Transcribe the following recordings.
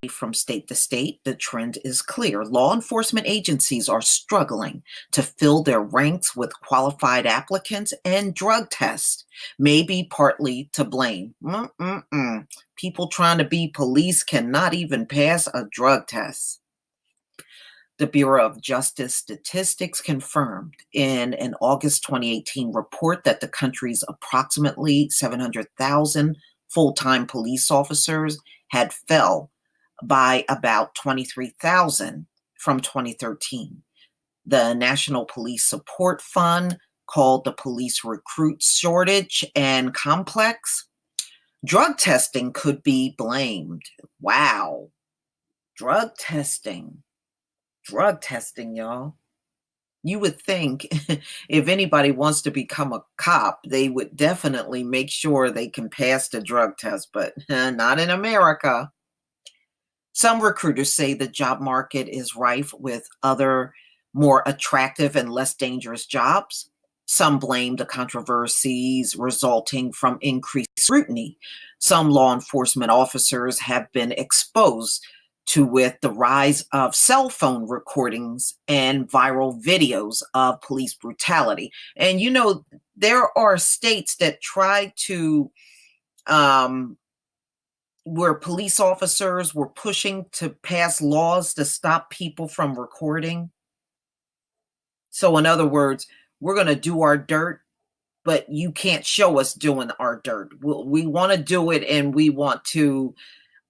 From state to state, the trend is clear. Law enforcement agencies are struggling to fill their ranks with qualified applicants, and drug tests may be partly to blame. People trying to be police cannot even pass a drug test. The Bureau of Justice Statistics confirmed in an August 2018 report that the country's approximately 700,000 full-time police officers had fell by about 23,000 from 2013. The National Police Support Fund called the police recruit shortage and complex. Drug testing could be blamed. Wow. Drug testing, y'all. You would think if anybody wants to become a cop, they would definitely make sure they can pass the drug test, but not in America. Some recruiters say the job market is rife with other more attractive and less dangerous jobs. Some blame the controversies resulting from increased scrutiny. Some law enforcement officers have been exposed to with the rise of cell phone recordings and viral videos of police brutality. And there are states that try to where police officers were pushing to pass laws to stop people from recording. So in other words, we're going to do our dirt, but you can't show us doing our dirt. We want to do it, and we want to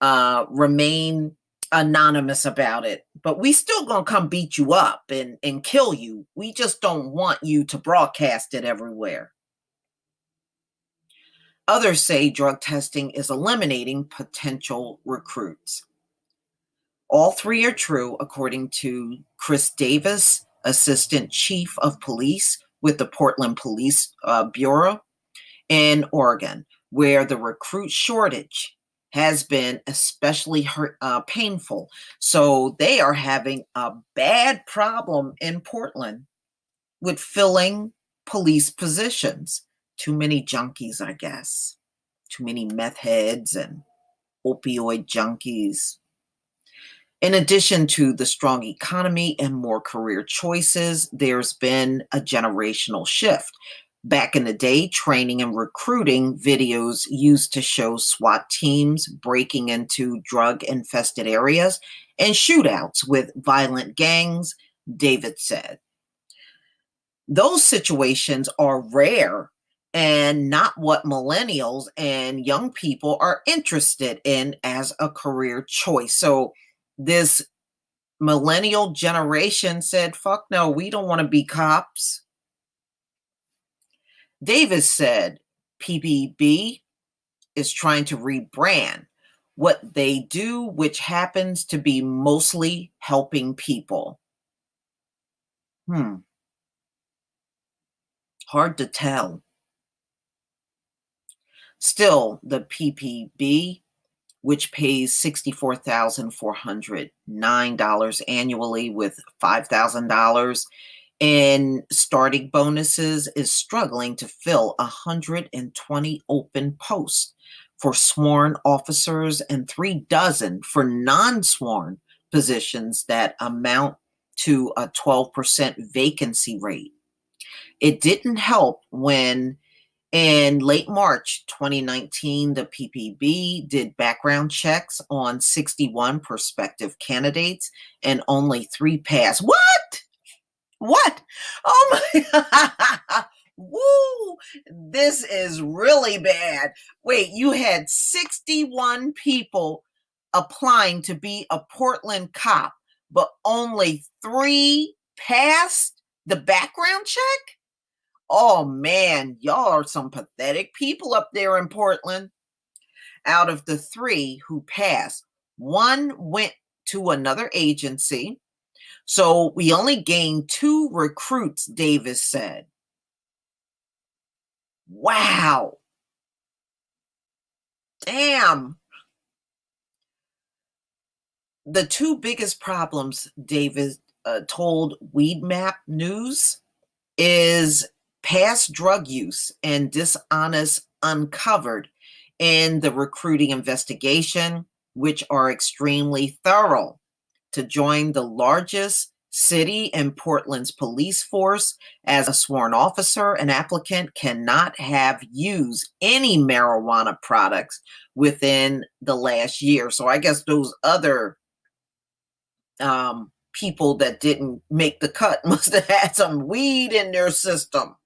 remain anonymous about it, but we still going to come beat you up and kill you. We just don't want you to broadcast it everywhere. Others say drug testing is eliminating potential recruits. All three are true, according to Chris Davis, Assistant Chief of Police with the Portland Police Bureau in Oregon, where the recruit shortage has been especially painful. So they are having a bad problem in Portland with filling police positions. Too many junkies, I guess. Too many meth heads and opioid junkies. In addition to the strong economy and more career choices, there's been a generational shift. Back in the day, training and recruiting videos used to show SWAT teams breaking into drug-infested areas and shootouts with violent gangs, David said. Those situations are rare and not what millennials and young people are interested in as a career choice. So this millennial generation said, fuck no, we don't want to be cops. Davis said PBB is trying to rebrand what they do, which happens to be mostly helping people. Hard to tell. Still, the PPB, which pays $64,409 annually with $5,000 in starting bonuses, is struggling to fill 120 open posts for sworn officers and 36 for non-sworn positions that amount to a 12% vacancy rate. It didn't help when in late March 2019, the PPB did background checks on 61 prospective candidates and only 3 passed. What? Oh my, woo, this is really bad. Wait, you had 61 people applying to be a Portland cop, but only 3 passed the background check? Oh man, y'all are some pathetic people up there in Portland. Out of the 3 who passed, 1 went to another agency. So we only gained 2 recruits, Davis said. Wow. Damn. The 2 biggest problems, Davis told Weedmap News, is past drug use and dishonest uncovered in the recruiting investigation. which are extremely thorough. To join the largest city in Portland's police force as a sworn officer, an applicant cannot have used any marijuana products within the last year. So I guess those other people that didn't make the cut must have had some weed in their system.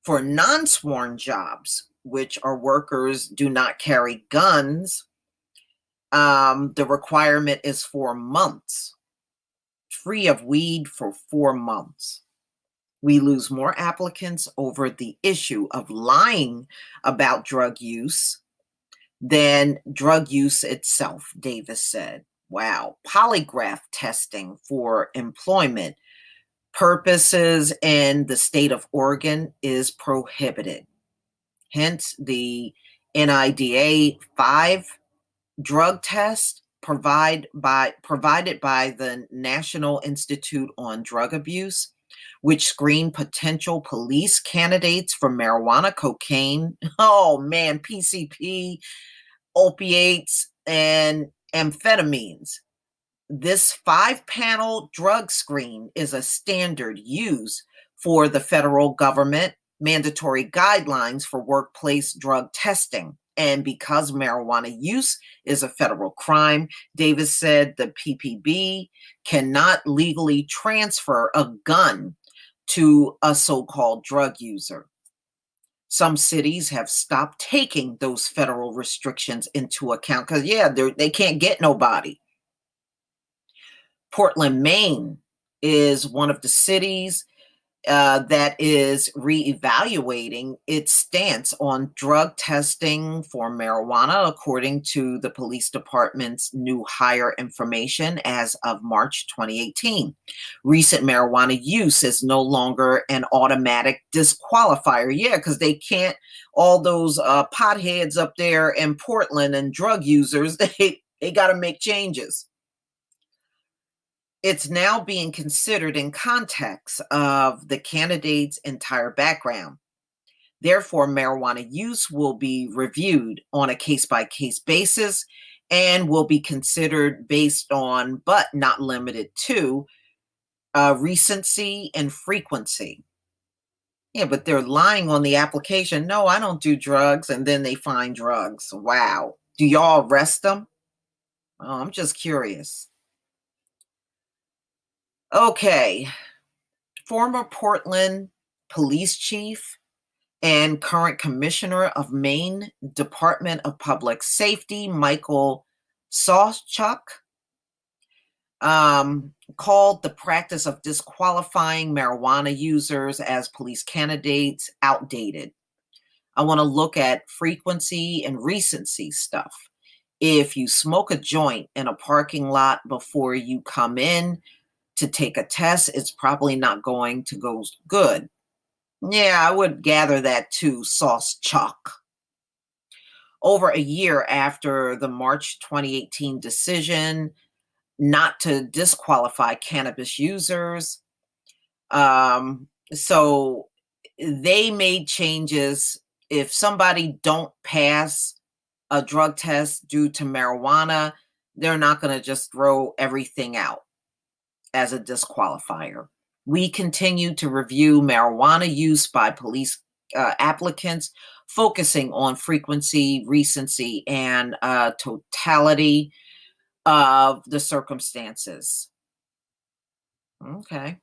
For non-sworn jobs, which are workers do not carry guns, the requirement is 4 months, free of weed for 4 months. We lose more applicants over the issue of lying about drug use than drug use itself, Davis said. Wow. Polygraph testing for employment purposes in the state of Oregon is prohibited. Hence, the NIDA 5 drug test provided by the National Institute on Drug Abuse, which screened potential police candidates for marijuana, cocaine, oh man, PCP, opiates, and amphetamines. This 5-panel drug screen is a standard used for the federal government mandatory guidelines for workplace drug testing. And because marijuana use is a federal crime, Davis said the PPB cannot legally transfer a gun to a so-called drug user. Some cities have stopped taking those federal restrictions into account because, yeah, they can't get nobody. Portland, Maine is one of the cities that is reevaluating its stance on drug testing for marijuana, according to the police department's new hire information as of March 2018. Recent marijuana use is no longer an automatic disqualifier. Yeah, because they can't, all those potheads up there in Portland and drug users, they got to make changes. It's now being considered in context of the candidate's entire background. Therefore, marijuana use will be reviewed on a case-by-case basis and will be considered based on, but not limited to, recency and frequency. Yeah, but they're lying on the application. No, I don't do drugs, and then they find drugs. Wow. Do y'all arrest them? Oh, I'm just curious. Okay. Former Portland police chief and current commissioner of Maine Department of Public Safety, Michael Sawchuk, called the practice of disqualifying marijuana users as police candidates outdated. I want to look at frequency and recency stuff. If you smoke a joint in a parking lot before you come in to take a test, it's probably not going to go good. Yeah, I would gather that too, Sauce Chalk. Over a year after the March 2018 decision not to disqualify cannabis users, so they made changes. If somebody don't pass a drug test due to marijuana, they're not going to just throw everything out as a disqualifier. We continue to review marijuana use by police applicants, focusing on frequency, recency, and totality of the circumstances. Okay.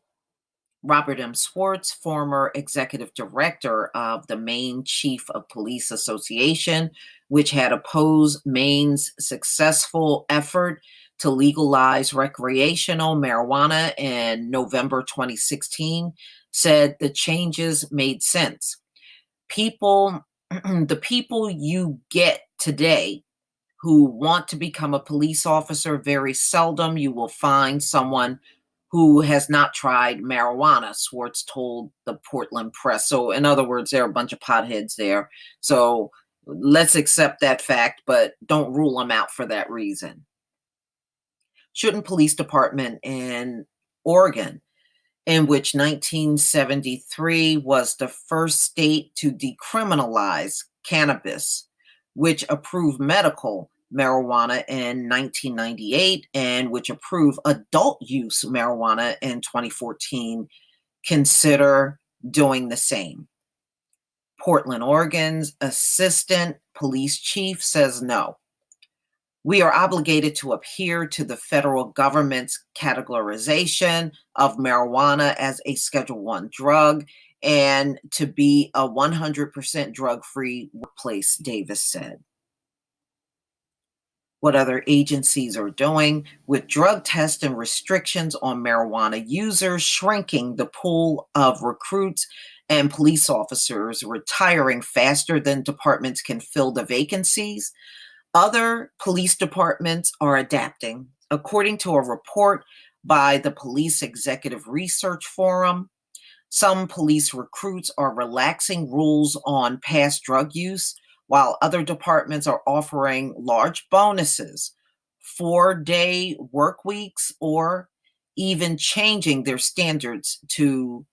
Robert M. Swartz, former executive director of the Maine Chief of Police Association, which had opposed Maine's successful effort to legalize recreational marijuana in November 2016, said the changes made sense. The people you get today who want to become a police officer, very seldom you will find someone who has not tried marijuana, Swartz told the Portland Press. So in other words, there are a bunch of potheads there. So let's accept that fact, but don't rule them out for that reason. Shouldn't police department in Oregon, in which 1973 was the first state to decriminalize cannabis, which approved medical marijuana in 1998 and which approved adult use marijuana in 2014, consider doing the same. Portland, Oregon's assistant police chief says no. We are obligated to adhere to the federal government's categorization of marijuana as a Schedule I drug and to be a 100% drug-free workplace, Davis said. What other agencies are doing with drug tests and restrictions on marijuana users, shrinking the pool of recruits and police officers retiring faster than departments can fill the vacancies. Other police departments are adapting. According to a report by the Police Executive Research Forum, some police recruits are relaxing rules on past drug use, while other departments are offering large bonuses, 4-day work weeks, or even changing their standards to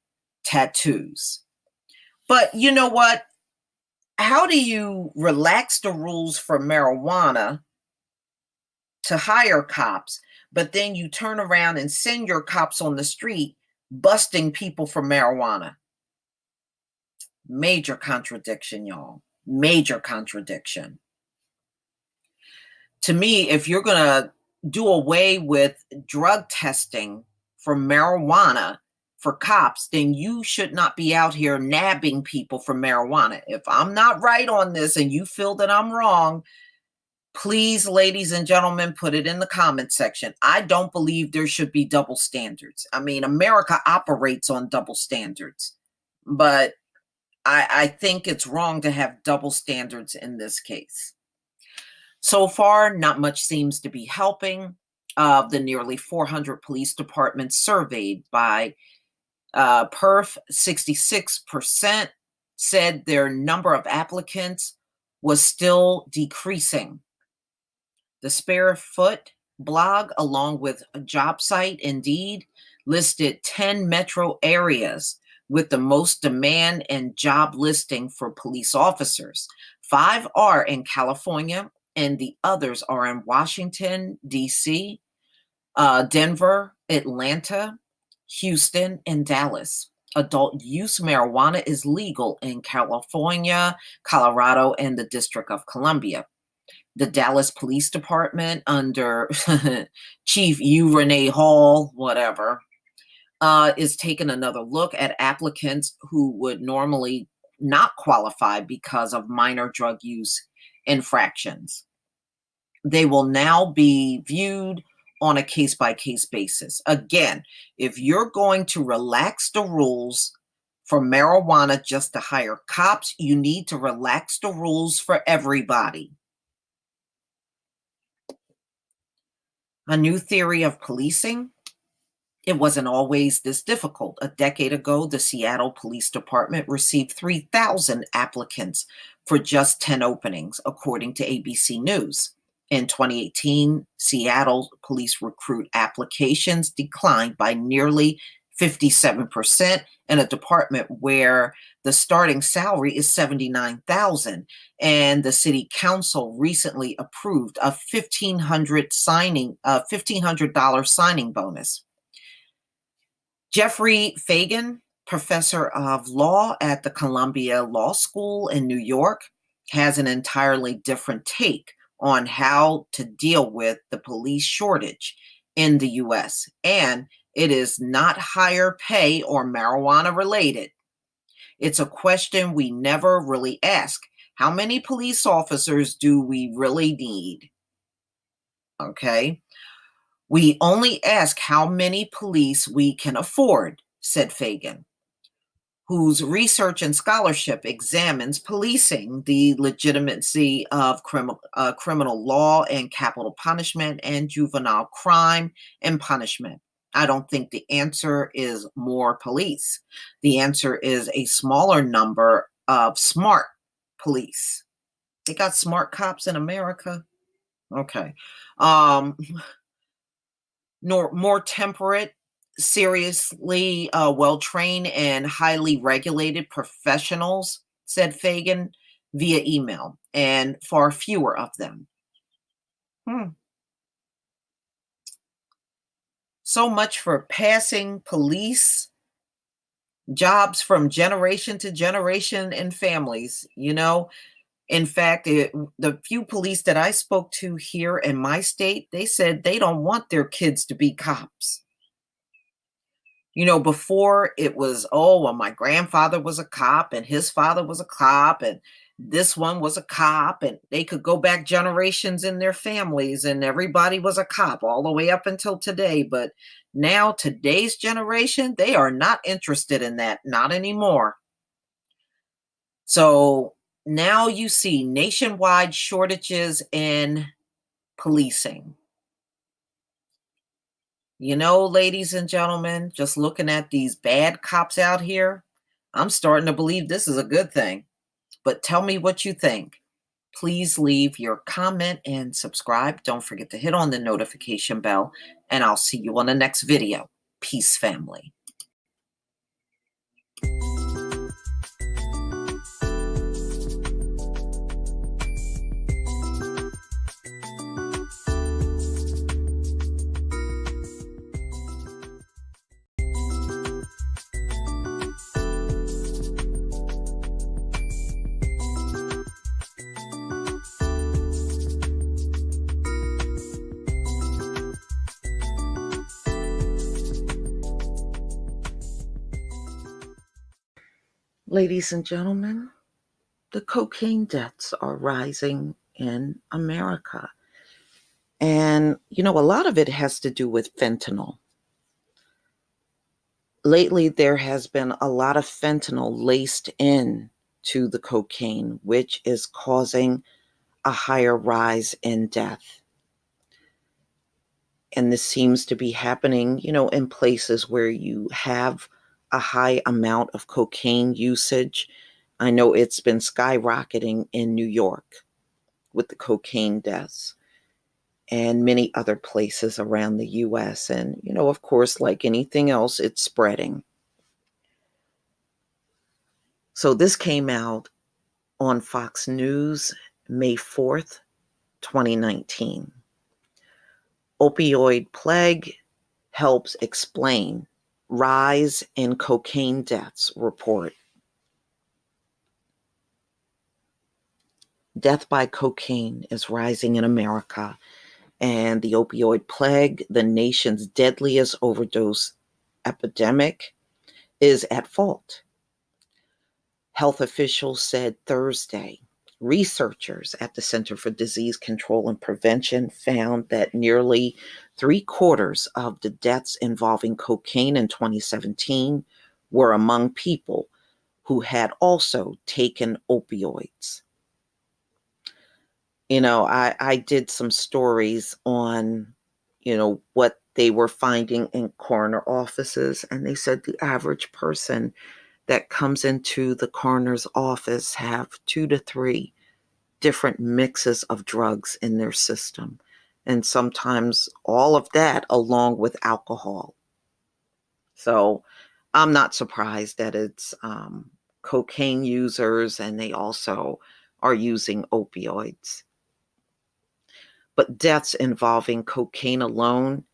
tattoos. But you know what? How do you relax the rules for marijuana to hire cops, but then you turn around and send your cops on the street busting people for marijuana? Major contradiction, y'all. Major contradiction. To me, if you're going to do away with drug testing for marijuana for cops, then you should not be out here nabbing people for marijuana. If I'm not right on this and you feel that I'm wrong, please, ladies and gentlemen, put it in the comment section. I don't believe there should be double standards. I mean, America operates on double standards, but I think it's wrong to have double standards in this case. So far, not much seems to be helping. Of the nearly 400 police departments surveyed by Perf, 66% said their number of applicants was still decreasing. The Spare Foot blog, along with a job site Indeed, listed 10 metro areas with the most demand and job listing for police officers. 5 are in California, and the others are in Washington, D.C., Denver, Atlanta, Houston, and Dallas. Adult use marijuana is legal in California, Colorado, and the District of Columbia. The Dallas Police Department under Chief U. Renee Hall, whatever, is taking another look at applicants who would normally not qualify because of minor drug use infractions. They will now be viewed on a case-by-case basis. Again, if you're going to relax the rules for marijuana just to hire cops, you need to relax the rules for everybody. A new theory of policing. It wasn't always this difficult. A decade ago, the Seattle Police Department received 3,000 applicants for just 10 openings, according to ABC News. In 2018, Seattle police recruit applications declined by nearly 57% in a department where the starting salary is $79,000, and the city council recently approved a $1,500 signing bonus. Jeffrey Fagan, professor of law at the Columbia Law School in New York, has an entirely different take on how to deal with the police shortage in the U.S., and it is not higher pay or marijuana related. It's a question we never really ask. How many police officers do we really need? Okay. We only ask how many police we can afford, said Fagan, whose research and scholarship examines policing, the legitimacy of criminal law and capital punishment, and juvenile crime and punishment. I don't think the answer is more police. The answer is a smaller number of smart police. They got smart cops in America. Okay. More temperate, seriously well-trained and highly regulated professionals, said Fagan. via email, and far fewer of them. So much for passing police jobs from generation to generation in families, you know? In fact, the few police that I spoke to here in my state, they said they don't want their kids to be cops. You know, before it was, oh, well, my grandfather was a cop and his father was a cop and this one was a cop, and they could go back generations in their families and everybody was a cop all the way up until today. But now, today's generation, they are not interested in that, not anymore. So now you see nationwide shortages in policing. You know, ladies and gentlemen, just looking at these bad cops out here, I'm starting to believe this is a good thing. But tell me what you think. Please leave your comment and subscribe. Don't forget to hit on the notification bell, and I'll see you on the next video. Peace, family. Ladies and gentlemen, the cocaine deaths are rising in America. And, you know, a lot of it has to do with fentanyl. Lately, there has been a lot of fentanyl laced in to the cocaine, which is causing a higher rise in death. And this seems to be happening, you know, in places where you have a high amount of cocaine usage. I know it's been skyrocketing in New York with the cocaine deaths and many other places around the US. And, you know, of course, like anything else, it's spreading. So this came out on Fox News, May 4th, 2019. Opioid plague helps explain rise in cocaine deaths report. Death by cocaine is rising in America, and the opioid plague, the nation's deadliest overdose epidemic, is at fault. Health officials said Thursday. Researchers at the Center for Disease Control and Prevention found that nearly 3/4 of the deaths involving cocaine in 2017 were among people who had also taken opioids. You know, I did some stories on, you know, what they were finding in coroner offices, and they said the average person that comes into the coroner's office have 2 to 3 different mixes of drugs in their system, and sometimes all of that along with alcohol. So I'm not surprised that it's cocaine users, and they also are using opioids. But deaths involving cocaine alone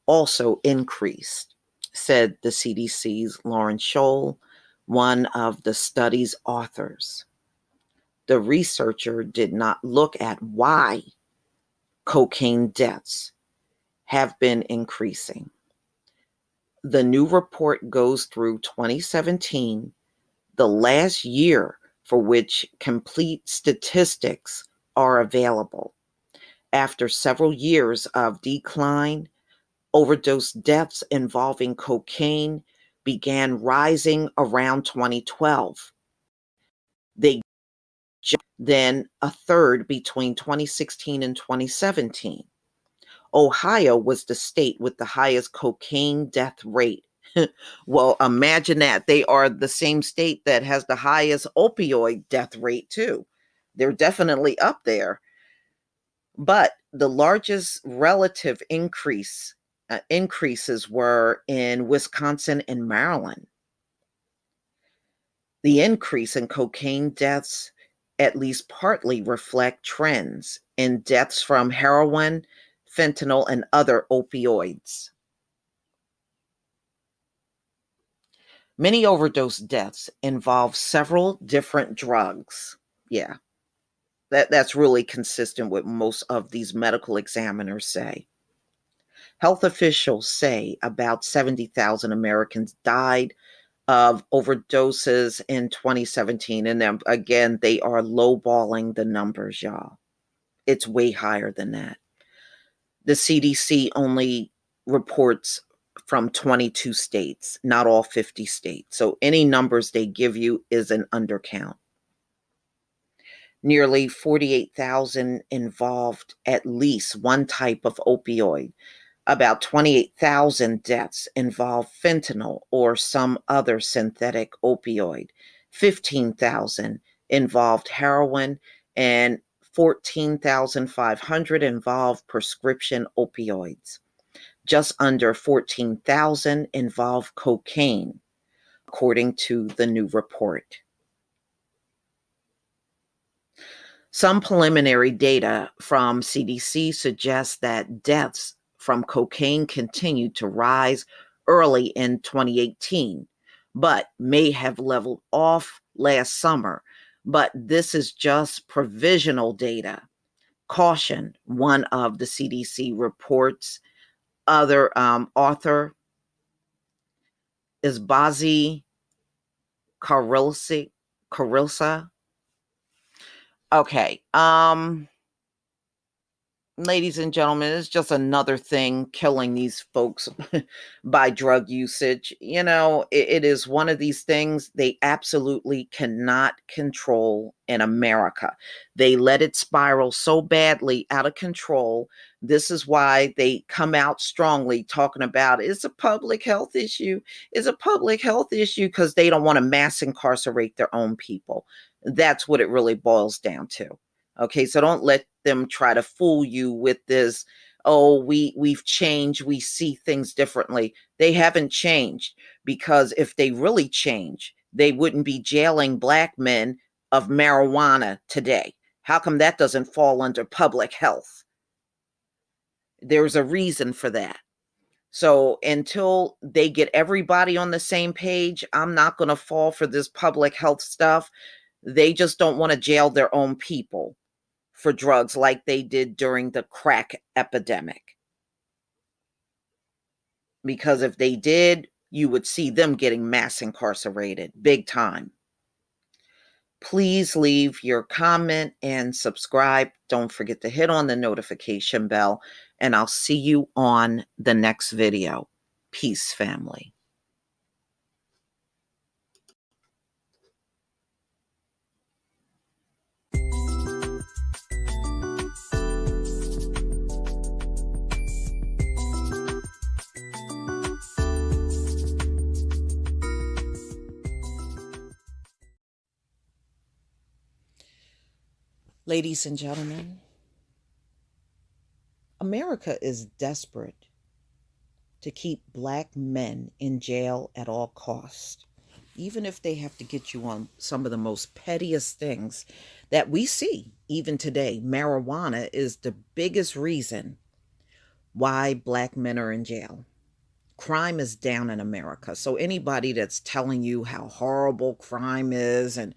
also increased, said the CDC's Lauren Scholl, one of the study's authors. The researcher did not look at why cocaine deaths have been increasing. The new report goes through 2017, the last year for which complete statistics are available. After several years of decline, overdose deaths involving cocaine began rising around 2012. They jumped then a third between 2016 and 2017. Ohio was the state with the highest cocaine death rate. Well, imagine that. They are the same state that has the highest opioid death rate, too. They're definitely up there. But the largest relative increases were in Wisconsin and Maryland. The increase in cocaine deaths at least partly reflect trends in deaths from heroin, fentanyl, and other opioids. Many overdose deaths involve several different drugs. Yeah, that's really consistent with most of these medical examiners say. Health officials say about 70,000 Americans died of overdoses in 2017. And then again, they are lowballing the numbers, y'all. It's way higher than that. The CDC only reports from 22 states, not all 50 states. So any numbers they give you is an undercount. Nearly 48,000 involved at least one type of opioid. About 28,000 deaths involve fentanyl or some other synthetic opioid. 15,000 involved heroin, and 14,500 involved prescription opioids. Just under 14,000 involve cocaine, according to the new report. Some preliminary data from CDC suggests that deaths from cocaine continued to rise early in 2018, but may have leveled off last summer. But this is just provisional data. Caution, one of the CDC reports. Other author is Bazi Carilsa. Okay. Ladies and gentlemen, it's just another thing killing these folks by drug usage. It is one of these things they absolutely cannot control in America. They let it spiral so badly out of control. This is why they come out strongly talking about it's a public health issue. It's a public health issue because they don't want to mass incarcerate their own people. That's what it really boils down to. Okay, so don't let them try to fool you with this, oh, we've changed, we see things differently. They haven't changed, because if they really change, they wouldn't be jailing Black men of marijuana today. How come that doesn't fall under public health? There's a reason for that. So until they get everybody on the same page, I'm not going to fall for this public health stuff. They just don't want to jail their own people for drugs like they did during the crack epidemic. Because if they did, you would see them getting mass incarcerated big time. Please leave your comment and subscribe. Don't forget to hit on the notification bell, and I'll see you on the next video. Peace, family. Ladies and gentlemen, America is desperate to keep Black men in jail at all costs, even if they have to get you on some of the most pettiest things that we see even today. Marijuana is the biggest reason why Black men are in jail. Crime is down in America. So anybody that's telling you how horrible crime is and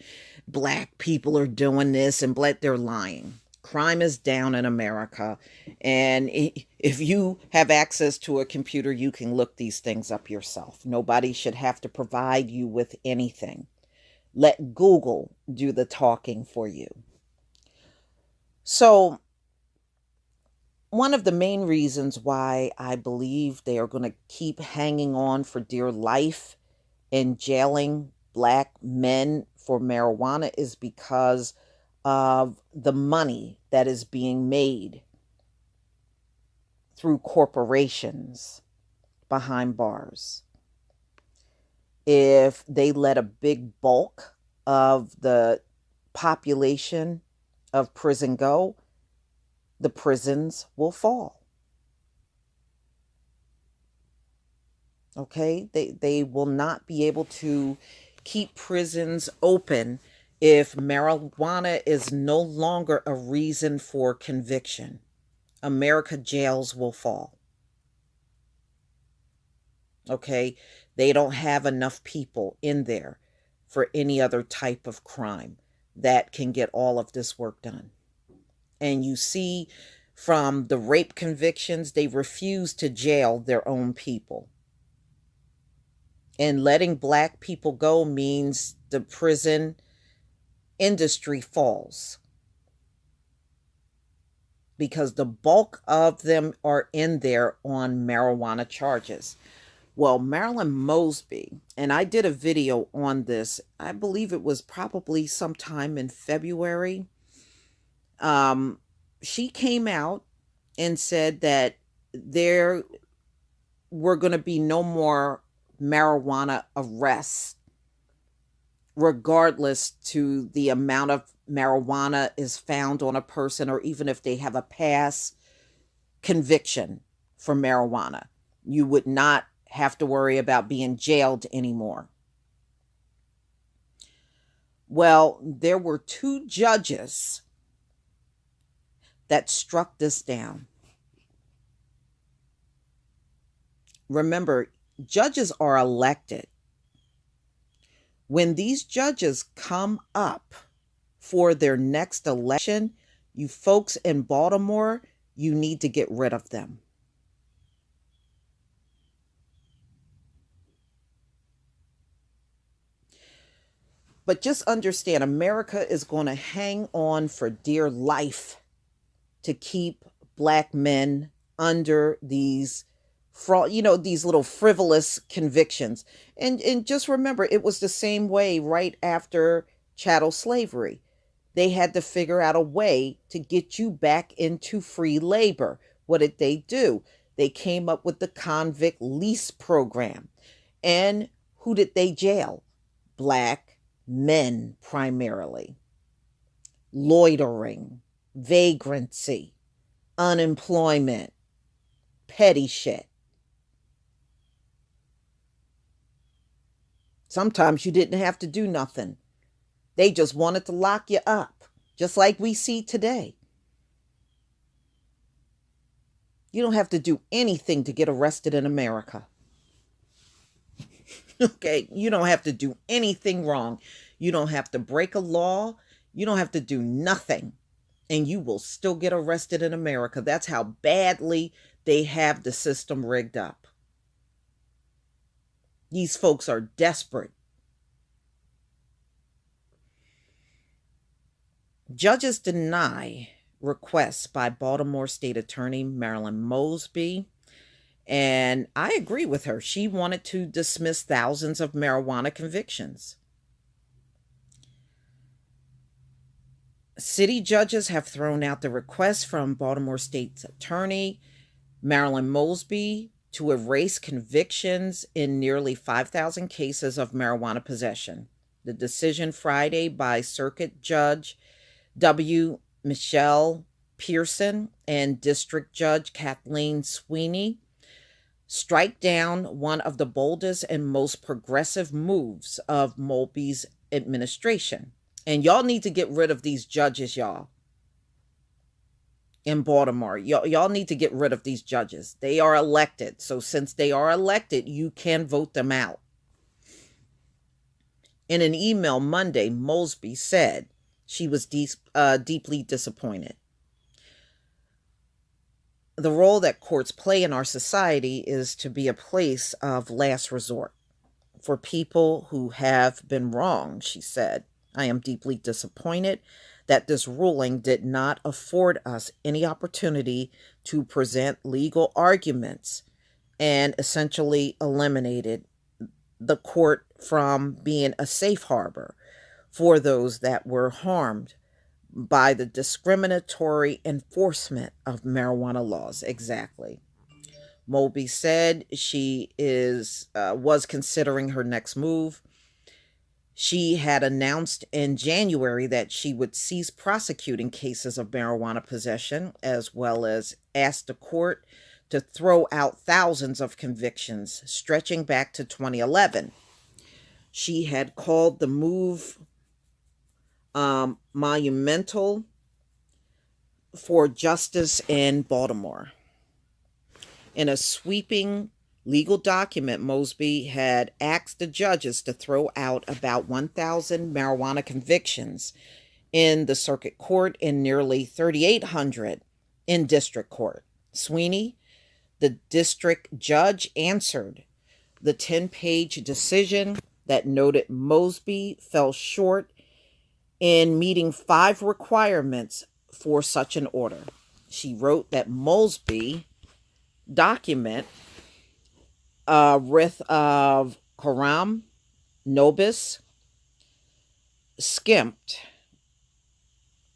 Black people are doing this and they're lying. Crime is down in America. And if you have access to a computer, you can look these things up yourself. Nobody should have to provide you with anything. Let Google do the talking for you. So one of the main reasons why I believe they are going to keep hanging on for dear life and jailing Black men for marijuana is because of the money that is being made through corporations behind bars. If they let a big bulk of the population of prison go, the prisons will fall. Okay? They will not be able to keep prisons open If marijuana is no longer a reason for conviction, America jails will fall. Okay? They don't have enough people in there for any other type of crime that can get all of this work done. And you see from the rape convictions, they refuse to jail their own people. And letting black people go means the prison industry falls, because the bulk of them are in there on marijuana charges. Well, Marilyn Mosby, and I did a video on this, I believe it was probably sometime in February. Um, she came out and said that there were going to be no more marijuana arrests, regardless to the amount of marijuana is found on a person, or even if they have a past conviction for marijuana. You would not have to worry about being jailed anymore. Well, there were two judges that struck this down. Remember, judges are elected. When these judges come up for their next election, you folks in Baltimore, you need to get rid of them. But just understand, America is going to hang on for dear life to keep black men under these fraud, these little frivolous convictions. And just remember, it was the same way right after chattel slavery. They had to figure out a way to get you back into free labor. What did they do? They came up with the convict lease program. And who did they jail? Black men primarily. Loitering, vagrancy, unemployment, petty shit. Sometimes you didn't have to do nothing. They just wanted to lock you up, just like we see today. You don't have to do anything to get arrested in America. Okay, you don't have to do anything wrong. You don't have to break a law. You don't have to do nothing. And you will still get arrested in America. That's how badly they have the system rigged up. These folks are desperate. Judges deny requests by Baltimore State Attorney Marilyn Mosby. And I agree with her. She wanted to dismiss thousands of marijuana convictions. City judges have thrown out the request from Baltimore State's Attorney Marilyn Mosby to erase convictions in nearly 5,000 cases of marijuana possession. The decision Friday by Circuit Judge W. Michelle Pearson and District Judge Kathleen Sweeney strike down one of the boldest and most progressive moves of Mosby's administration. And y'all need to get rid of these judges, y'all. In Baltimore, y'all need to get rid of these judges. They are elected. So since they are elected, you can vote them out. In an email Monday, Mosby said she was deeply disappointed. The role that courts play in our society is to be a place of last resort for people who have been wronged, she said. I am deeply disappointed that this ruling did not afford us any opportunity to present legal arguments and essentially eliminated the court from being a safe harbor for those that were harmed by the discriminatory enforcement of marijuana laws. Exactly. Mosby said she was considering her next move. She had announced in January that she would cease prosecuting cases of marijuana possession, as well as ask the court to throw out thousands of convictions stretching back to 2011. She had called the move monumental for justice in Baltimore. In a sweeping legal document, Mosby had asked the judges to throw out about 1,000 marijuana convictions in the circuit court and nearly 3,800 in district court. Sweeney, the district judge, answered the 10-page decision that noted Mosby fell short in meeting 5 requirements for such an order. She wrote that Mosby document writ of coram nobis skimped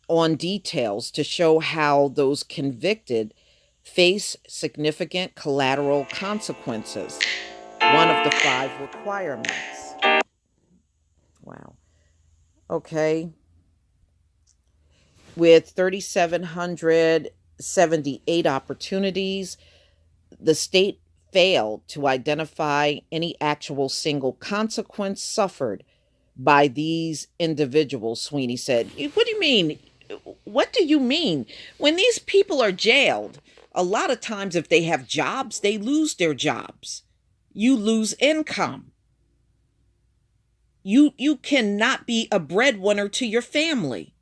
on details to show how those convicted face significant collateral consequences. One of the 5 requirements. Wow. Okay. With 3,778 opportunities, the state failed to identify any actual single consequence suffered by these individuals, Sweeney said. What do you mean? What do you mean? When these people are jailed, a lot of times if they have jobs, they lose their jobs. You lose income. You cannot be a breadwinner to your family.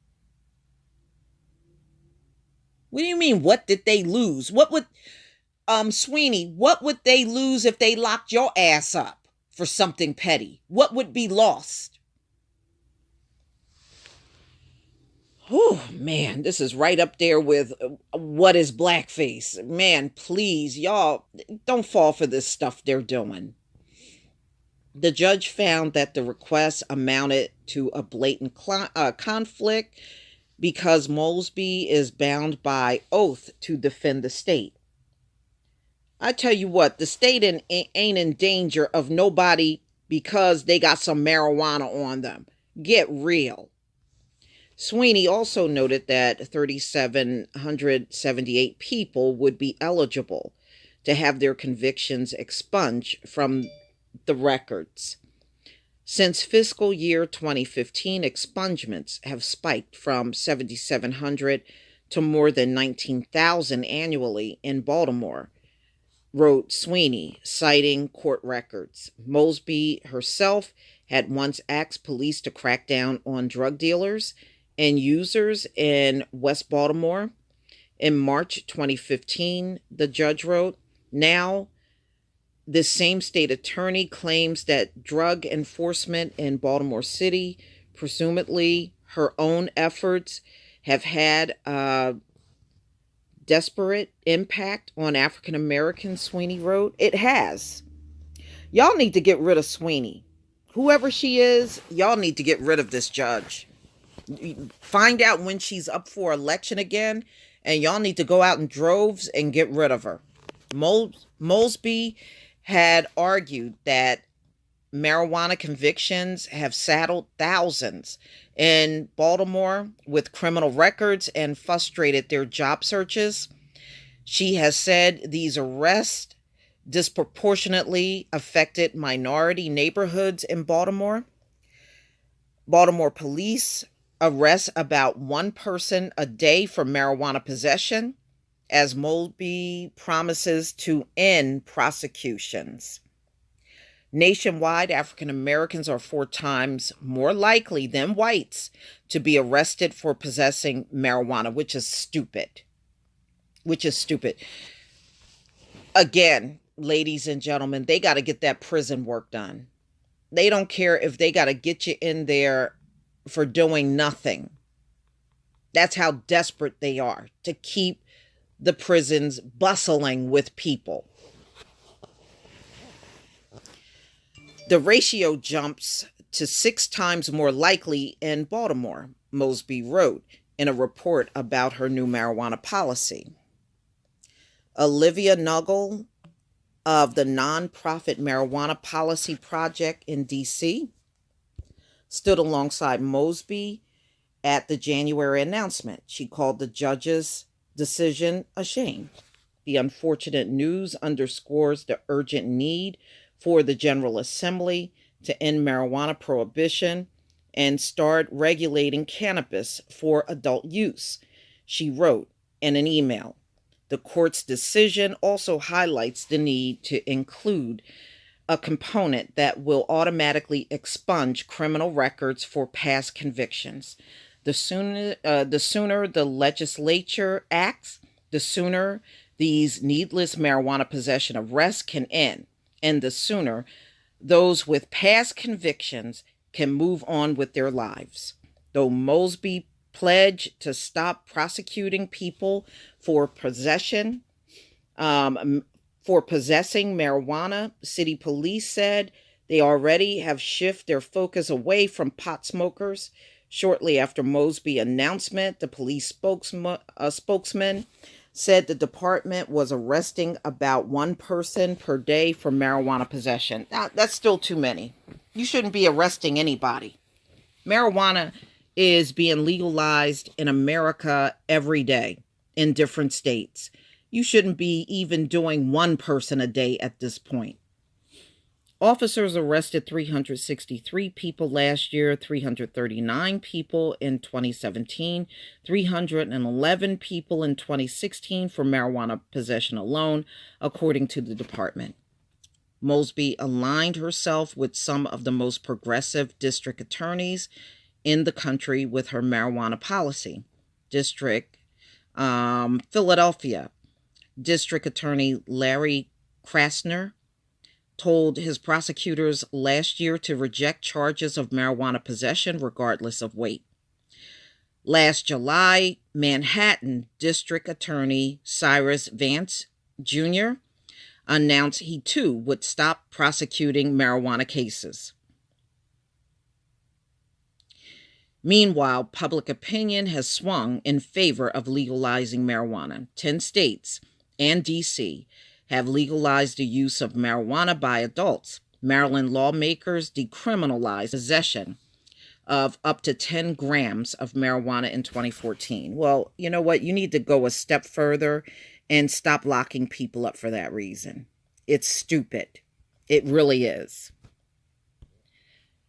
What do you mean? What did they lose? What would Sweeney, what would they lose if they locked your ass up for something petty? What would be lost? Oh, man, this is right up there with what is blackface. Man, please, y'all, don't fall for this stuff they're doing. The judge found that the request amounted to a blatant conflict because Mosby is bound by oath to defend the state. I tell you what, the state ain't in danger of nobody because they got some marijuana on them. Get real. Sweeney also noted that 3,778 people would be eligible to have their convictions expunged from the records. Since fiscal year 2015, expungements have spiked from 7,700 to more than 19,000 annually in Baltimore, wrote Sweeney, citing court records. Mosby herself had once asked police to crack down on drug dealers and users in West Baltimore. In March 2015, the judge wrote, now this same state attorney claims that drug enforcement in Baltimore City, presumably her own efforts, have had a desperate impact on African Americans, Sweeney wrote. It has. Y'all need to get rid of Sweeney. Whoever she is, y'all need to get rid of this judge. Find out when she's up for election again, and y'all need to go out in droves and get rid of her. Mosby had argued that marijuana convictions have saddled thousands in Baltimore with criminal records and frustrated their job searches. She has said these arrests disproportionately affected minority neighborhoods in Baltimore. Baltimore police arrest about 1 person a day for marijuana possession, as Mosby promises to end prosecutions. Nationwide, African Americans are 4 times more likely than whites to be arrested for possessing marijuana, which is stupid. Again, ladies and gentlemen, they got to get that prison work done. They don't care if they got to get you in there for doing nothing. That's how desperate they are to keep the prisons bustling with people. The ratio jumps to 6 times more likely in Baltimore, Mosby wrote in a report about her new marijuana policy. Olivia Nuggle of the nonprofit Marijuana Policy Project in D.C. stood alongside Mosby at the January announcement. She called the judge's decision a shame. The unfortunate news underscores the urgent need for the General Assembly to end marijuana prohibition and start regulating cannabis for adult use, she wrote in an email. The court's decision also highlights the need to include a component that will automatically expunge criminal records for past convictions. The sooner the legislature acts, the sooner these needless marijuana possession arrests can end, and the sooner those with past convictions can move on with their lives. Though Mosby pledged to stop prosecuting people for possession, um, for possessing marijuana, city police said they already have shifted their focus away from pot smokers. Shortly after Mosby's announcement, the police spokesman said the department was arresting about one person per day for marijuana possession. Now, that's still too many. You shouldn't be arresting anybody. Marijuana is being legalized in America every day in different states. You shouldn't be even doing one person a day at this point. Officers arrested 363 people last year, 339 people in 2017, 311 people in 2016 for marijuana possession alone, according to the department. Mosby aligned herself with some of the most progressive district attorneys in the country with her marijuana policy. Philadelphia District Attorney Larry Krasner told his prosecutors last year to reject charges of marijuana possession regardless of weight. Last July, Manhattan District Attorney Cyrus Vance Jr. announced he too would stop prosecuting marijuana cases. Meanwhile, public opinion has swung in favor of legalizing marijuana. 10 states and D.C. have legalized the use of marijuana by adults. Maryland lawmakers decriminalized possession of up to 10 grams of marijuana in 2014. Well, you know what? You need to go a step further and stop locking people up for that reason. It's stupid. It really is.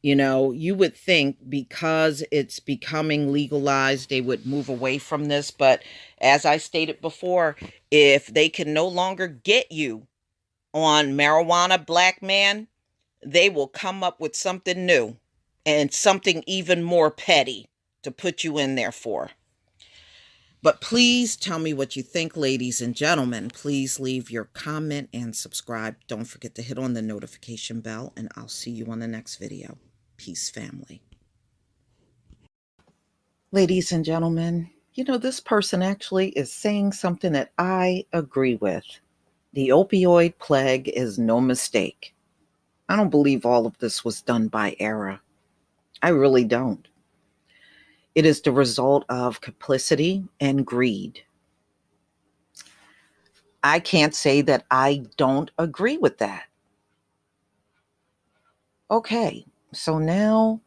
You know, you would think because it's becoming legalized, they would move away from this. But as I stated before, if they can no longer get you on marijuana, black man, they will come up with something new and something even more petty to put you in there for. But please tell me what you think, ladies and gentlemen. Please leave your comment and subscribe. Don't forget to hit on the notification bell, and I'll see you on the next video. Peace, family. Ladies and gentlemen, you know, this person actually is saying something that I agree with. The opioid plague is no mistake. I don't believe all of this was done by error. I really don't. It is the result of complicity and greed. I can't say that I don't agree with that. Okay, so now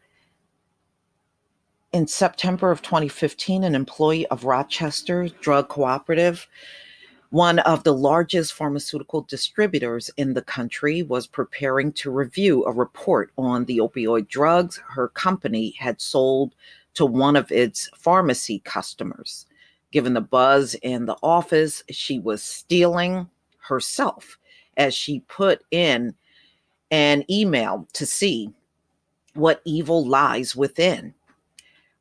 in September of 2015, an employee of Rochester Drug Cooperative, one of the largest pharmaceutical distributors in the country, was preparing to review a report on the opioid drugs her company had sold to one of its pharmacy customers. Given the buzz in the office, she was stealing herself as she put in an email to see what evil lies within,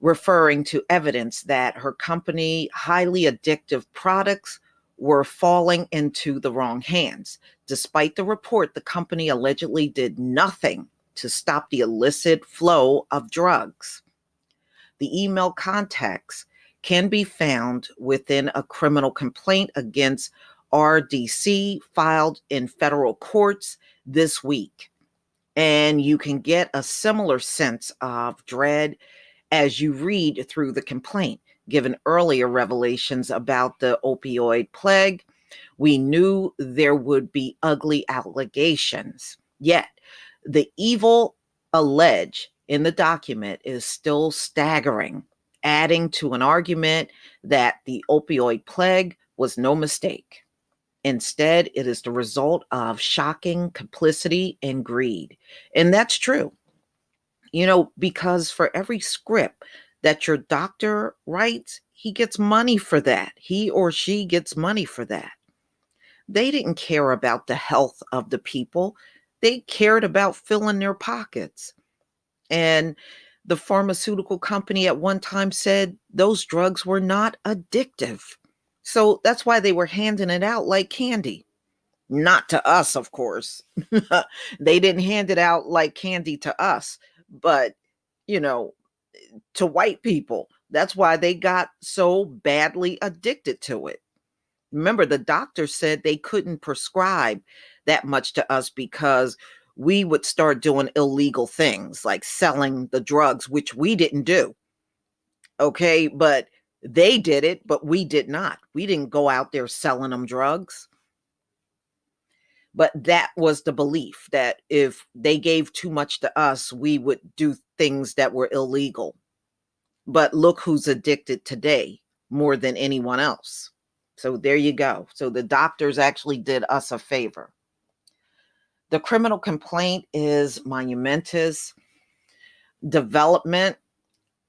referring to evidence that her company highly addictive products were falling into the wrong hands. Despite the report, the company allegedly did nothing to stop the illicit flow of drugs. The email contacts can be found within a criminal complaint against RDC filed in federal courts this week. And you can get a similar sense of dread as you read through the complaint. Given earlier revelations about the opioid plague, we knew there would be ugly allegations. Yet, the evil alleged in the document is still staggering, adding to an argument that the opioid plague was no mistake. Instead, it is the result of shocking complicity and greed. And that's true. because for every script that your doctor writes, he gets money for that. He or she gets money for that. They didn't care about the health of the people. They cared about filling their pockets. And the pharmaceutical company at one time said those drugs were not addictive. So that's why they were handing it out like candy. Not to us, of course. They didn't hand it out like candy to us, but, you know, to white people. That's why they got so badly addicted to it. Remember, the doctor said they couldn't prescribe that much to us because we would start doing illegal things like selling the drugs, which we didn't do. Okay. But they did it, but we did not. We didn't go out there selling them drugs. But that was the belief that if they gave too much to us, we would do things that were illegal. But look who's addicted today more than anyone else. So there you go. So the doctors actually did us a favor. The criminal complaint is monumentous development.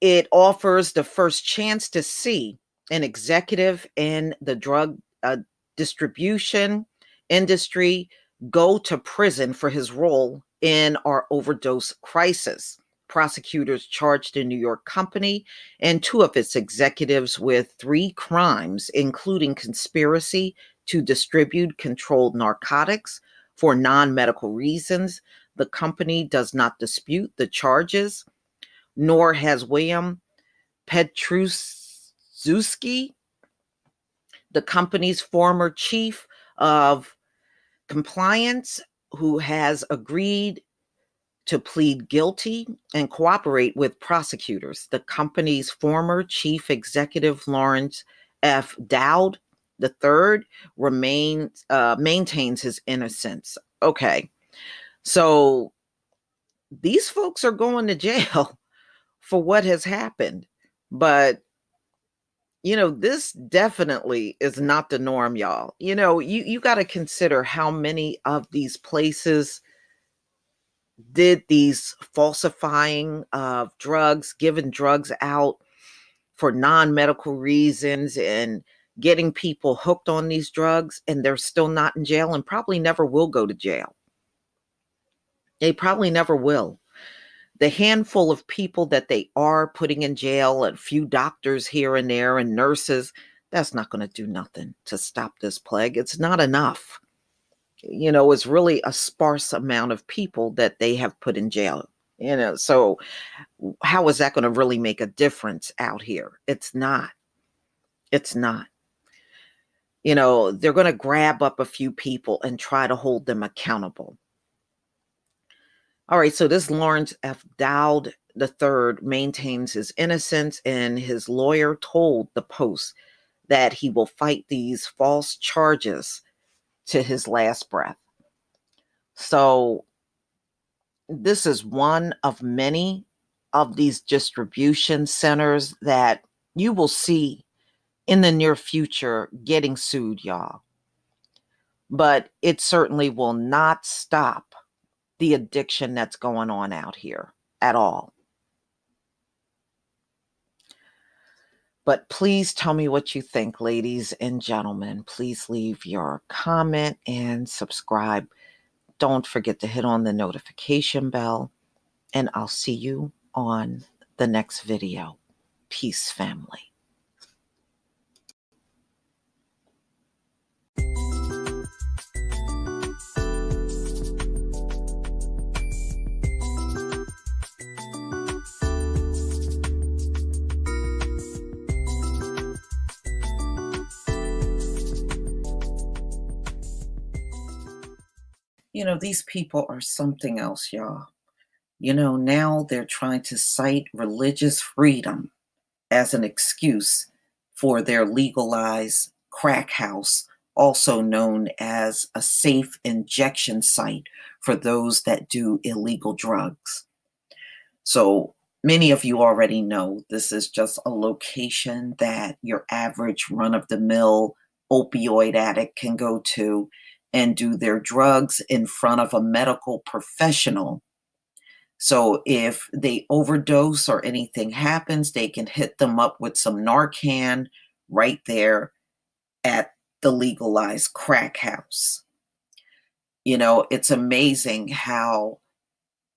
It offers the first chance to see an executive in the drug distribution industry go to prison for his role in our overdose crisis. Prosecutors charged a New York company and two of its executives with 3 crimes, including conspiracy to distribute controlled narcotics for non medical reasons. The company does not dispute the charges, nor has William Petruszewski, the company's former chief of compliance, who has agreed to plead guilty and cooperate with prosecutors. The company's former chief executive, Lawrence F. Dowd III, maintains his innocence. Okay, so these folks are going to jail for what has happened. But, this definitely is not the norm, y'all. You got to consider how many of these places did these falsifying of drugs, giving drugs out for non-medical reasons and getting people hooked on these drugs, and they're still not in jail and probably never will go to jail. They probably never will. The handful of people that they are putting in jail, a few doctors here and there and nurses, that's not going to do nothing to stop this plague. It's not enough. It's really a sparse amount of people that they have put in jail. So how is that going to really make a difference out here? It's not. It's not. They're going to grab up a few people and try to hold them accountable. All right, so this Lawrence F. Dowd III maintains his innocence, and his lawyer told the Post that he will fight these false charges to his last breath. So this is one of many of these distribution centers that you will see in the near future getting sued, y'all. But it certainly will not stop the addiction that's going on out here at all. But please tell me what you think, ladies and gentlemen. Please leave your comment and subscribe. Don't forget to hit on the notification bell, and I'll see you on the next video. Peace, family. These people are something else, y'all. Now they're trying to cite religious freedom as an excuse for their legalized crack house, also known as a safe injection site for those that do illegal drugs. So many of you already know this is just a location that your average run-of-the-mill opioid addict can go to and do their drugs in front of a medical professional So if they overdose or anything happens, they can hit them up with some Narcan right there at the legalized crack house. It's amazing how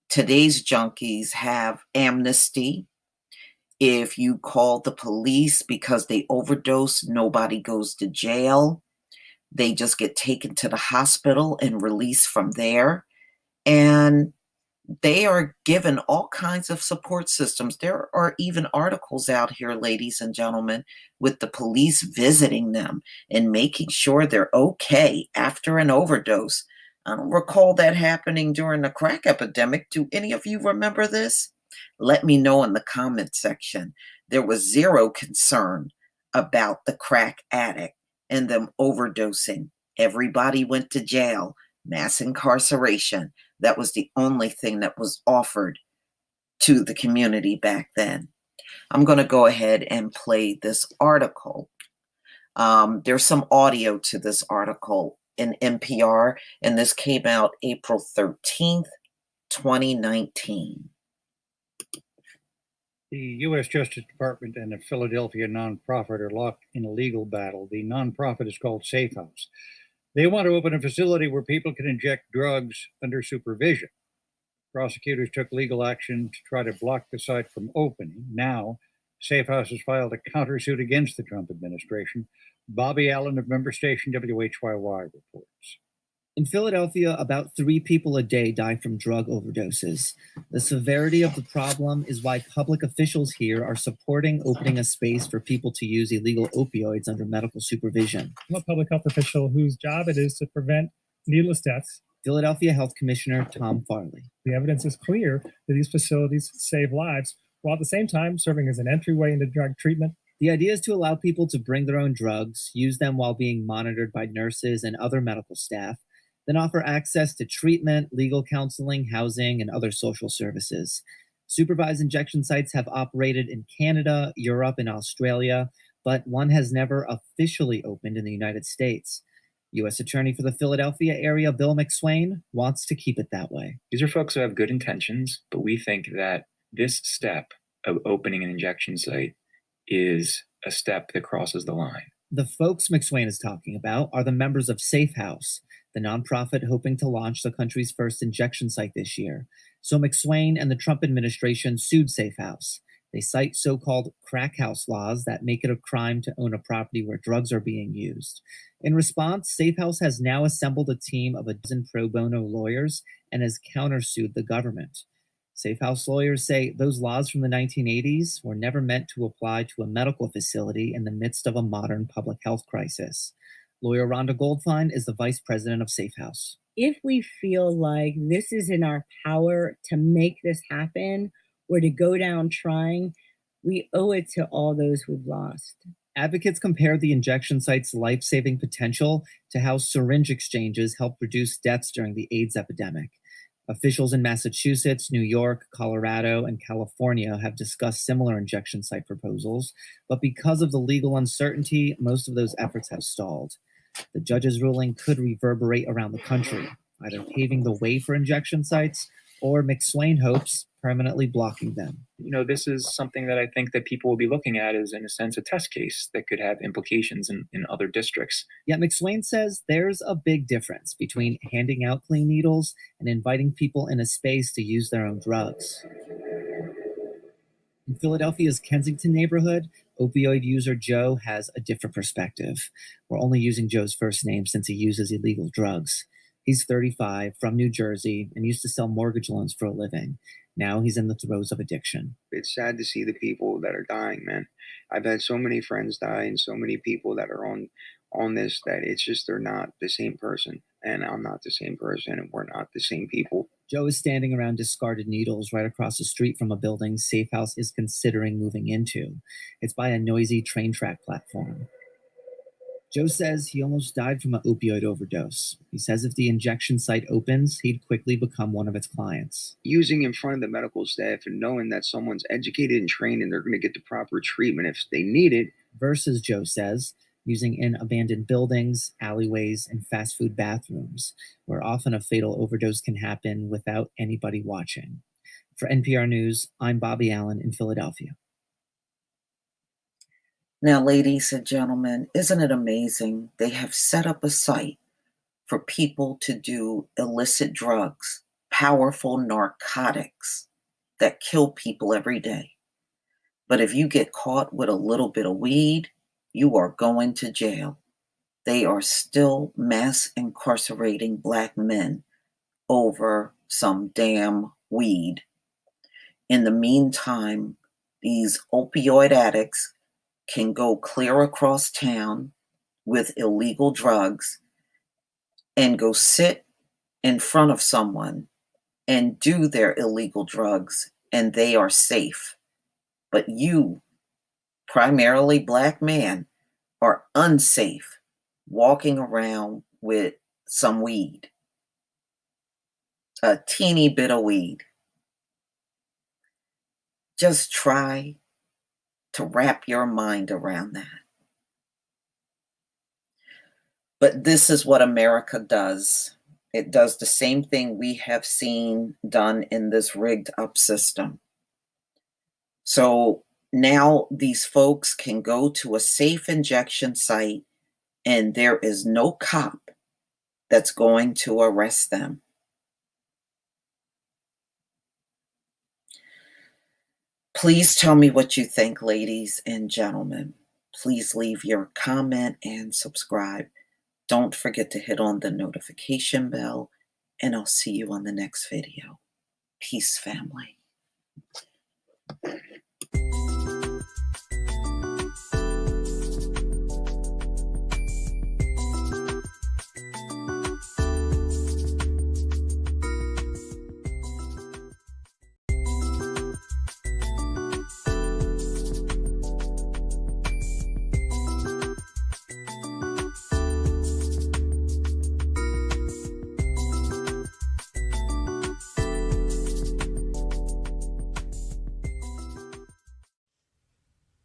today's junkies have amnesty. If you call the police because they overdose, nobody goes to jail. They just get taken to the hospital and released from there. And they are given all kinds of support systems. There are even articles out here, ladies and gentlemen, with the police visiting them and making sure they're okay after an overdose. I don't recall that happening during the crack epidemic. Do any of you remember this? Let me know in the comment section. There was zero concern about the crack addict and them overdosing. Everybody went to jail, mass incarceration. That was the only thing that was offered to the community back then. I'm going to go ahead and play this article. There's some audio to this article in NPR, and this came out April 13th, 2019. The U.S. Justice Department and a Philadelphia nonprofit are locked in a legal battle. The nonprofit is called Safe House. They want to open a facility where people can inject drugs under supervision. Prosecutors took legal action to try to block the site from opening. Now, Safe House has filed a countersuit against the Trump administration. Bobby Allen of member station WHYY reports. In Philadelphia, about 3 people a day die from drug overdoses. The severity of the problem is why public officials here are supporting opening a space for people to use illegal opioids under medical supervision. I'm a public health official whose job it is to prevent needless deaths. Philadelphia Health Commissioner Tom Farley. The evidence is clear that these facilities save lives, while at the same time serving as an entryway into drug treatment. The idea is to allow people to bring their own drugs, use them while being monitored by nurses and other medical staff, then offer access to treatment, legal counseling, housing, and other social services. Supervised injection sites have operated in Canada, Europe, and Australia, but one has never officially opened in the United States. U.S. Attorney for the Philadelphia area, Bill McSwain, wants to keep it that way. These are folks who have good intentions, but we think that this step of opening an injection site is a step that crosses the line. The folks McSwain is talking about are the members of Safe House, the nonprofit hoping to launch the country's first injection site this year. So McSwain and the Trump administration sued Safe House. They cite so-called crack house laws that make it a crime to own a property where drugs are being used. In response, Safe House has now assembled a team of a dozen pro bono lawyers and has countersued the government. Safe House lawyers say those laws from the 1980s were never meant to apply to a medical facility in the midst of a modern public health crisis. Lawyer Rhonda Goldfein is the vice president of Safe House. If we feel like this is in our power to make this happen or to go down trying, we owe it to all those we've lost. Advocates compare the injection site's life-saving potential to how syringe exchanges helped reduce deaths during the AIDS epidemic. Officials in Massachusetts, New York, Colorado, and California have discussed similar injection site proposals, but because of the legal uncertainty, most of those efforts have stalled. The judge's ruling could reverberate around the country, either paving the way for injection sites or McSwain hopes permanently blocking them. This is something that I think that people will be looking at as, in a sense, a test case that could have implications in other districts. Yet McSwain says there's a big difference between handing out clean needles and inviting people in a space to use their own drugs. In Philadelphia's Kensington neighborhood, opioid user Joe has a different perspective. We're only using Joe's first name since he uses illegal drugs. He's 35, from New Jersey, and used to sell mortgage loans for a living. Now he's in the throes of addiction. It's sad to see the people that are dying, man. I've had so many friends die and so many people that are on this that it's just they're not the same person. And I'm not the same person, and we're not the same people. Joe is standing around discarded needles right across the street from a building Safe House is considering moving into. It's by a noisy train track platform. Joe says he almost died from an opioid overdose. He says if the injection site opens, he'd quickly become one of its clients. Using in front of the medical staff and knowing that someone's educated and trained and they're going to get the proper treatment if they need it. Versus, Joe says, using in abandoned buildings, alleyways, and fast food bathrooms, where often a fatal overdose can happen without anybody watching. For NPR News, I'm Bobby Allen in Philadelphia. Now, ladies and gentlemen, isn't it amazing? They have set up a site for people to do illicit drugs, powerful narcotics that kill people every day. But if you get caught with a little bit of weed, you are going to jail. They are still mass incarcerating Black men over some damn weed. In the meantime, these opioid addicts can go clear across town with illegal drugs and go sit in front of someone and do their illegal drugs, and they are safe. But you, primarily Black man, are unsafe walking around with some weed, a teeny bit of weed. Just try to wrap your mind around that. But this is what America does. It does the same thing we have seen done in this rigged up system. So now these folks can go to a safe injection site and there is no cop that's going to arrest them. Please tell me what you think, ladies and gentlemen. Please leave your comment and subscribe. Don't forget to hit on the notification bell, and I'll see you on the next video. Peace, family.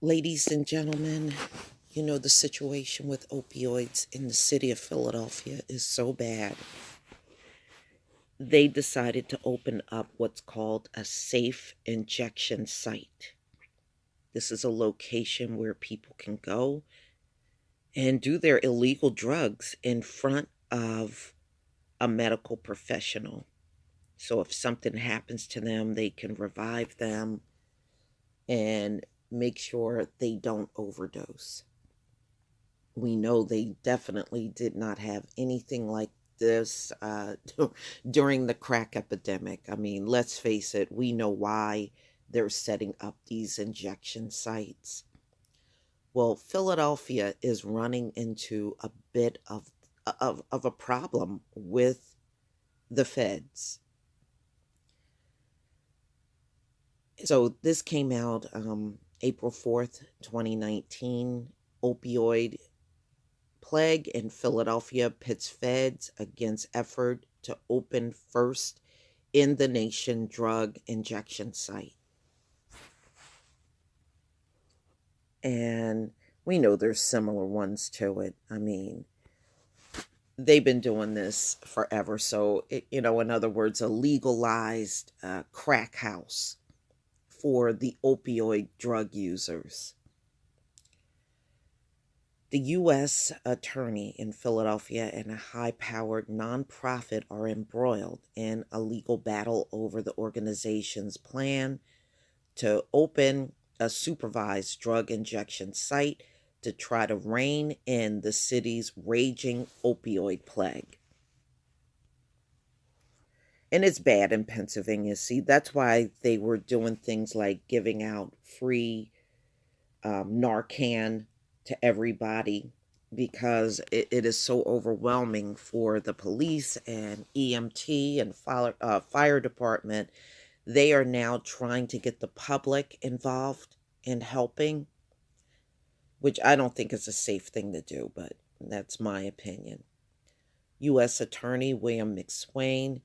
Ladies and gentlemen, you know the situation with opioids in the city of Philadelphia is so bad. They decided to open up what's called a safe injection site. This is a location where people can go and do their illegal drugs in front of a medical professional. So if something happens to them, they can revive them and make sure they don't overdose. We know they definitely did not have anything like this during the crack epidemic. I mean, let's face it, we know why they're setting up these injection sites. Well, Philadelphia is running into a bit of a problem with the feds. So this came out April 4th, 2019. Opioid plague in Philadelphia pits feds against effort to open first in the nation drug injection site. And we know there's similar ones to it. I mean, they've been doing this forever. So, in other words, a legalized crack house for the opioid drug users. The U.S. attorney in Philadelphia and a high-powered nonprofit are embroiled in a legal battle over the organization's plan to open a supervised drug injection site to try to rein in the city's raging opioid plague. And it's bad in Pennsylvania. See, that's why they were doing things like giving out free Narcan to everybody, because it is so overwhelming for the police and EMT and fire department. They are now trying to get the public involved in helping, which I don't think is a safe thing to do, but that's my opinion. U.S. Attorney William McSwain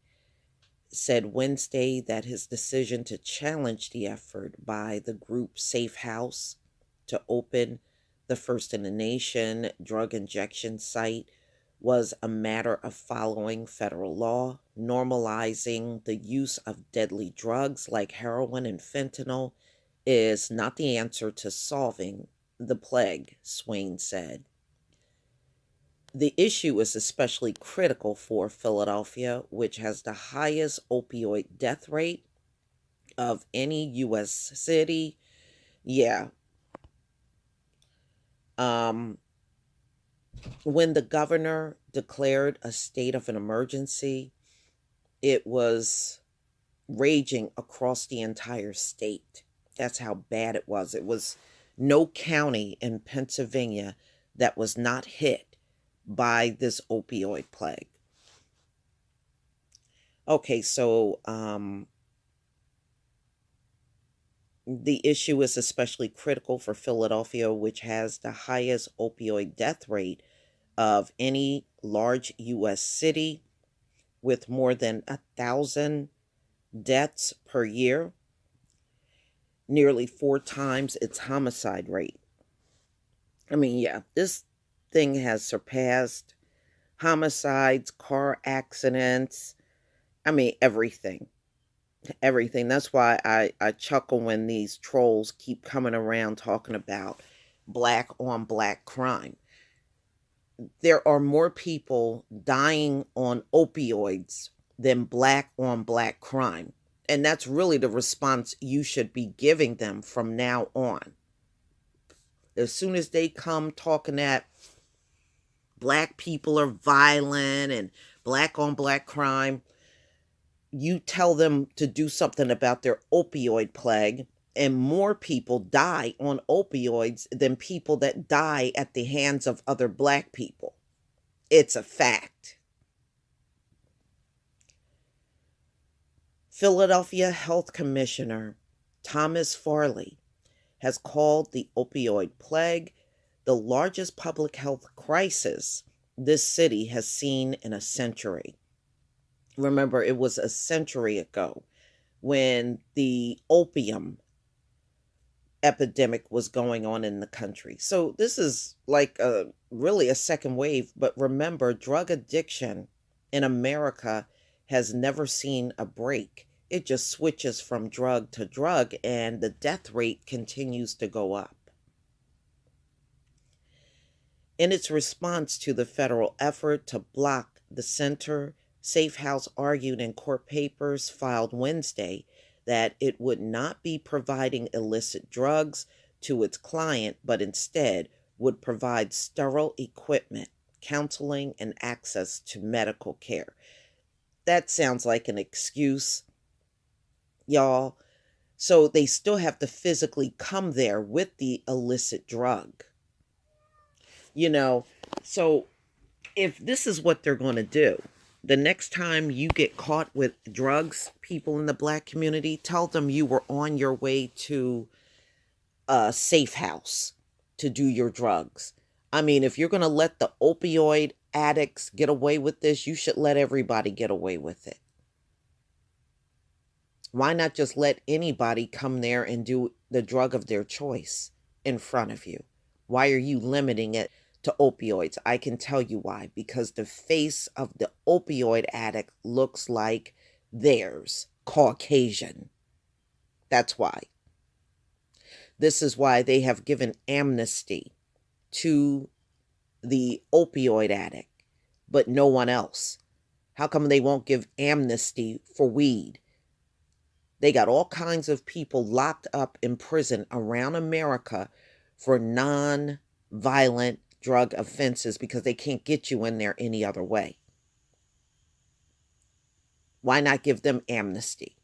said Wednesday that his decision to challenge the effort by the group Safe House to open the first in the nation drug injection site was a matter of following federal law, normalizing the use of deadly drugs like heroin and fentanyl is not the answer to solving the plague, Swain said. The issue is especially critical for Philadelphia, which has the highest opioid death rate of any U.S. city. Yeah. Um, when the governor declared a state of an emergency, it was raging across the entire state. That's how bad it was. It was no county in Pennsylvania that was not hit by this opioid plague. Okay, so the issue is especially critical for Philadelphia, which has the highest opioid death rate of any large U.S. city, with more than 1,000 deaths per year, nearly 4 times its homicide rate. I mean, yeah, this thing has surpassed homicides, car accidents. I mean, everything. Everything. That's why I chuckle when these trolls keep coming around talking about black on black crime. There are more people dying on opioids than black on black crime. And that's really the response you should be giving them from now on. As soon as they come talking that black people are violent and black on black crime, you tell them to do something about their opioid plague, and more people die on opioids than people that die at the hands of other black people. It's a fact. Philadelphia Health Commissioner Thomas Farley has called the opioid plague the largest public health crisis this city has seen in a century. Remember, it was a century ago when the opium epidemic was going on in the country. So this is like really a second wave. But remember, drug addiction in America has never seen a break. It just switches from drug to drug, and the death rate continues to go up. In its response to the federal effort to block the center, Safe House argued in court papers filed Wednesday that it would not be providing illicit drugs to its client, but instead would provide sterile equipment, counseling, and access to medical care. That sounds like an excuse, y'all. So they still have to physically come there with the illicit drug. So if this is what they're going to do, the next time you get caught with drugs, people in the black community, tell them you were on your way to a safe house to do your drugs. I mean, if you're going to let the opioid addicts get away with this, you should let everybody get away with it. Why not just let anybody come there and do the drug of their choice in front of you? Why are you limiting it to opioids? I can tell you why. Because the face of the opioid addict looks like theirs, Caucasian. That's why. This is why they have given amnesty to the opioid addict, but no one else. How come they won't give amnesty for weed? They got all kinds of people locked up in prison around America for non-violent drug offenses because they can't get you in there any other way. Why not give them amnesty?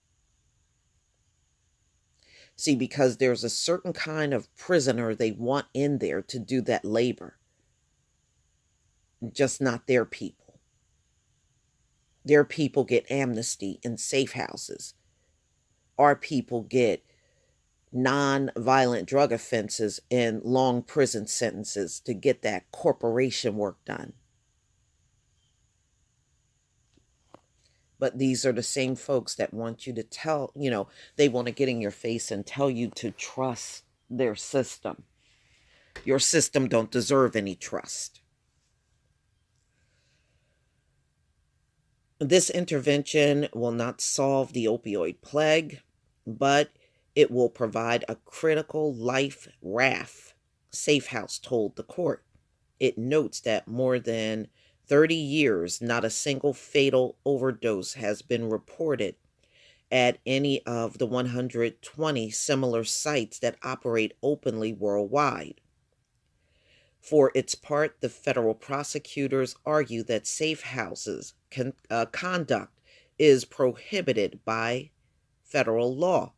See, because there's a certain kind of prisoner they want in there to do that labor. Just not their people. Their people get amnesty in safe houses. Our people get non-violent drug offenses and long prison sentences to get that corporation work done. But these are the same folks that want you to tell, they want to get in your face and tell you to trust their system. Your system don't deserve any trust. This intervention will not solve the opioid plague, but it will provide a critical life raft, Safe House told the court. It notes that more than 30 years, not a single fatal overdose has been reported at any of the 120 similar sites that operate openly worldwide. For its part, the federal prosecutors argue that safe houses conduct is prohibited by federal law,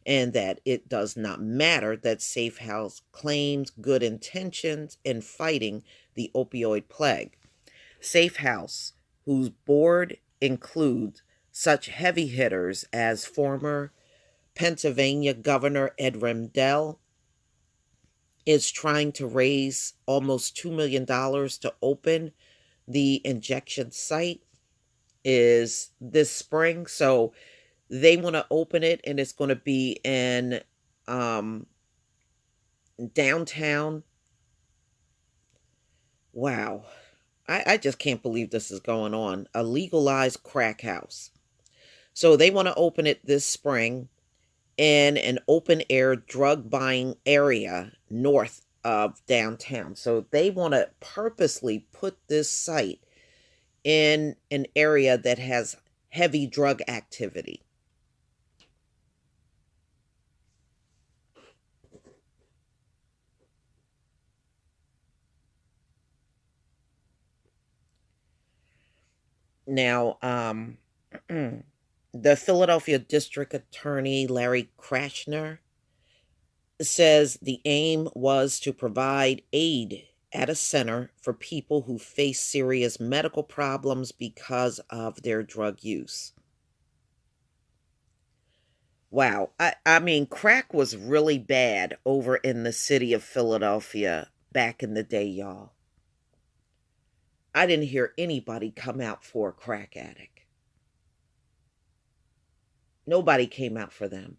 and that it does not matter that Safe House claims good intentions in fighting the opioid plague. Safe House, whose board includes such heavy hitters as former Pennsylvania Governor Ed Rendell, is trying to raise almost $2 million to open the injection site is this spring. So they want to open it, and it's going to be in downtown. Wow. I just can't believe this is going on. A legalized crack house. So they want to open it this spring in an open air drug buying area north of downtown. So they want to purposely put this site in an area that has heavy drug activity. Now, the Philadelphia District Attorney Larry Krashner says the aim was to provide aid at a center for people who face serious medical problems because of their drug use. Wow. I mean, crack was really bad over in the city of Philadelphia back in the day, y'all. I didn't hear anybody come out for a crack addict. Nobody came out for them.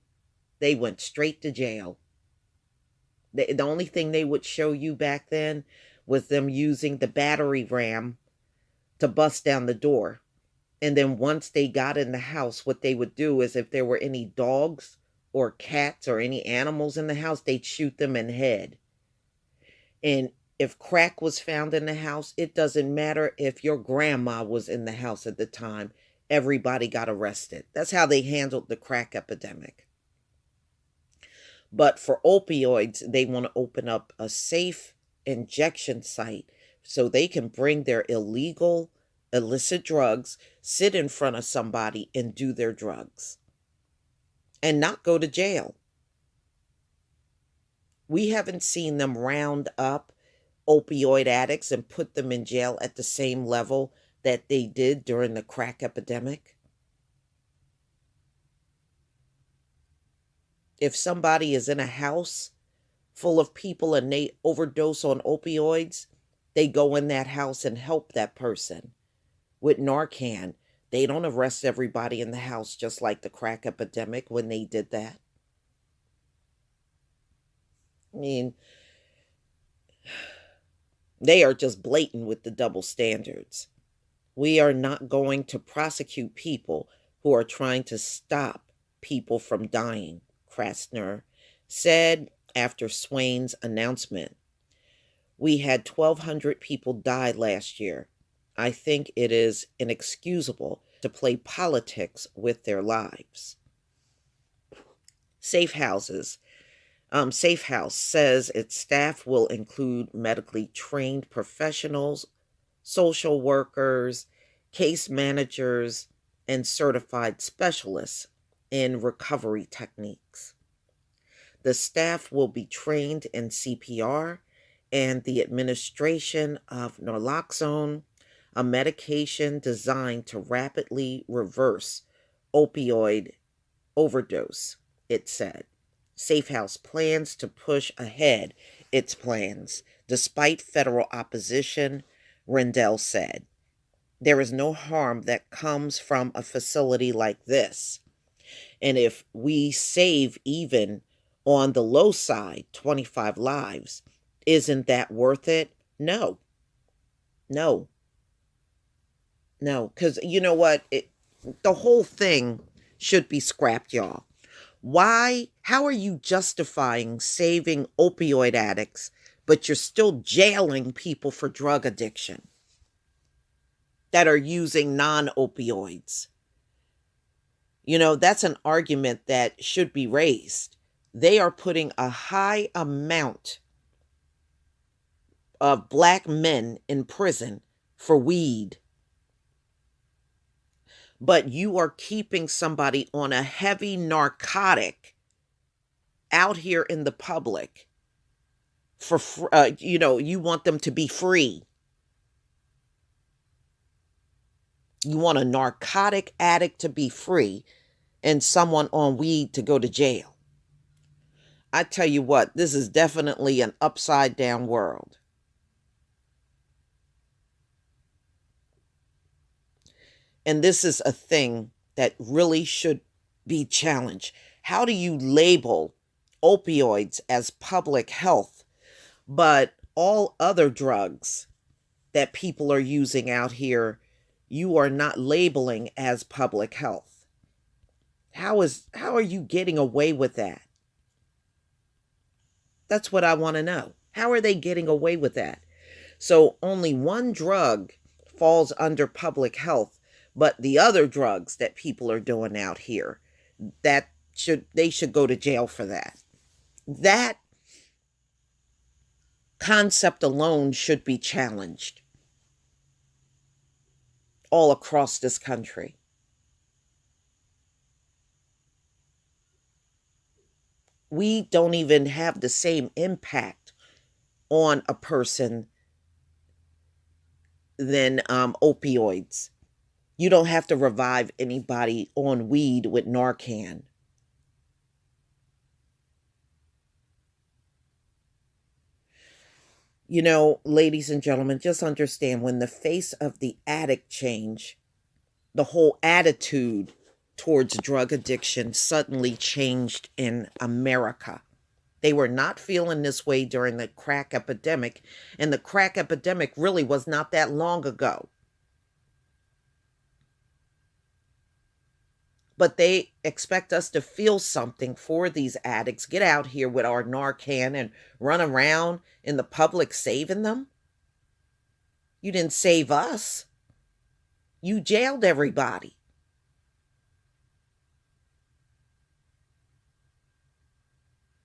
They went straight to jail. The only thing they would show you back then was them using the battery ram to bust down the door. And then once they got in the house, what they would do is if there were any dogs or cats or any animals in the house, they'd shoot them in the head. And if crack was found in the house, it doesn't matter if your grandma was in the house at the time, everybody got arrested. That's how they handled the crack epidemic. But for opioids, they want to open up a safe injection site so they can bring their illegal, illicit drugs, sit in front of somebody and do their drugs and not go to jail. We haven't seen them round up opioid addicts and put them in jail at the same level that they did during the crack epidemic. If somebody is in a house full of people and they overdose on opioids, they go in that house and help that person with Narcan. They don't arrest everybody in the house just like the crack epidemic when they did that. I mean, they are just blatant with the double standards. We are not going to prosecute people who are trying to stop people from dying, Krasner said after Swain's announcement. We had 1,200 people die last year. I think it is inexcusable to play politics with their lives. Safe houses. Safe House says its staff will include medically trained professionals, social workers, case managers, and certified specialists in recovery techniques. The staff will be trained in CPR and the administration of naloxone, a medication designed to rapidly reverse opioid overdose, it said. Safe House plans to push ahead its plans despite federal opposition, Rendell said. There is no harm that comes from a facility like this. And if we save even on the low side 25 lives, isn't that worth it? No. No. No, because you know what? The whole thing should be scrapped, y'all. Why? How are you justifying saving opioid addicts, but you're still jailing people for drug addiction that are using non opioids? You know, that's an argument that should be raised. They are putting a high amount of black men in prison for weed, but you are keeping somebody on a heavy narcotic out here in the public for you want them to be free. You want a narcotic addict to be free and someone on weed to go to jail. I tell you what, this is definitely an upside down world. And this is a thing that really should be challenged. How do you label opioids as public health, but all other drugs that people are using out here, you are not labeling as public health? How are you getting away with that? That's what I want to know. How are they getting away with that? So only one drug falls under public health, but the other drugs that people are doing out here, they should go to jail for that. That concept alone should be challenged all across this country. We don't even have the same impact on a person than opioids. You don't have to revive anybody on weed with Narcan. You know, ladies and gentlemen, just understand, when the face of the addict change, the whole attitude towards drug addiction suddenly changed in America. They were not feeling this way during the crack epidemic, and the crack epidemic really was not that long ago. But they expect us to feel something for these addicts, get out here with our Narcan and run around in the public saving them. You didn't save us. You jailed everybody.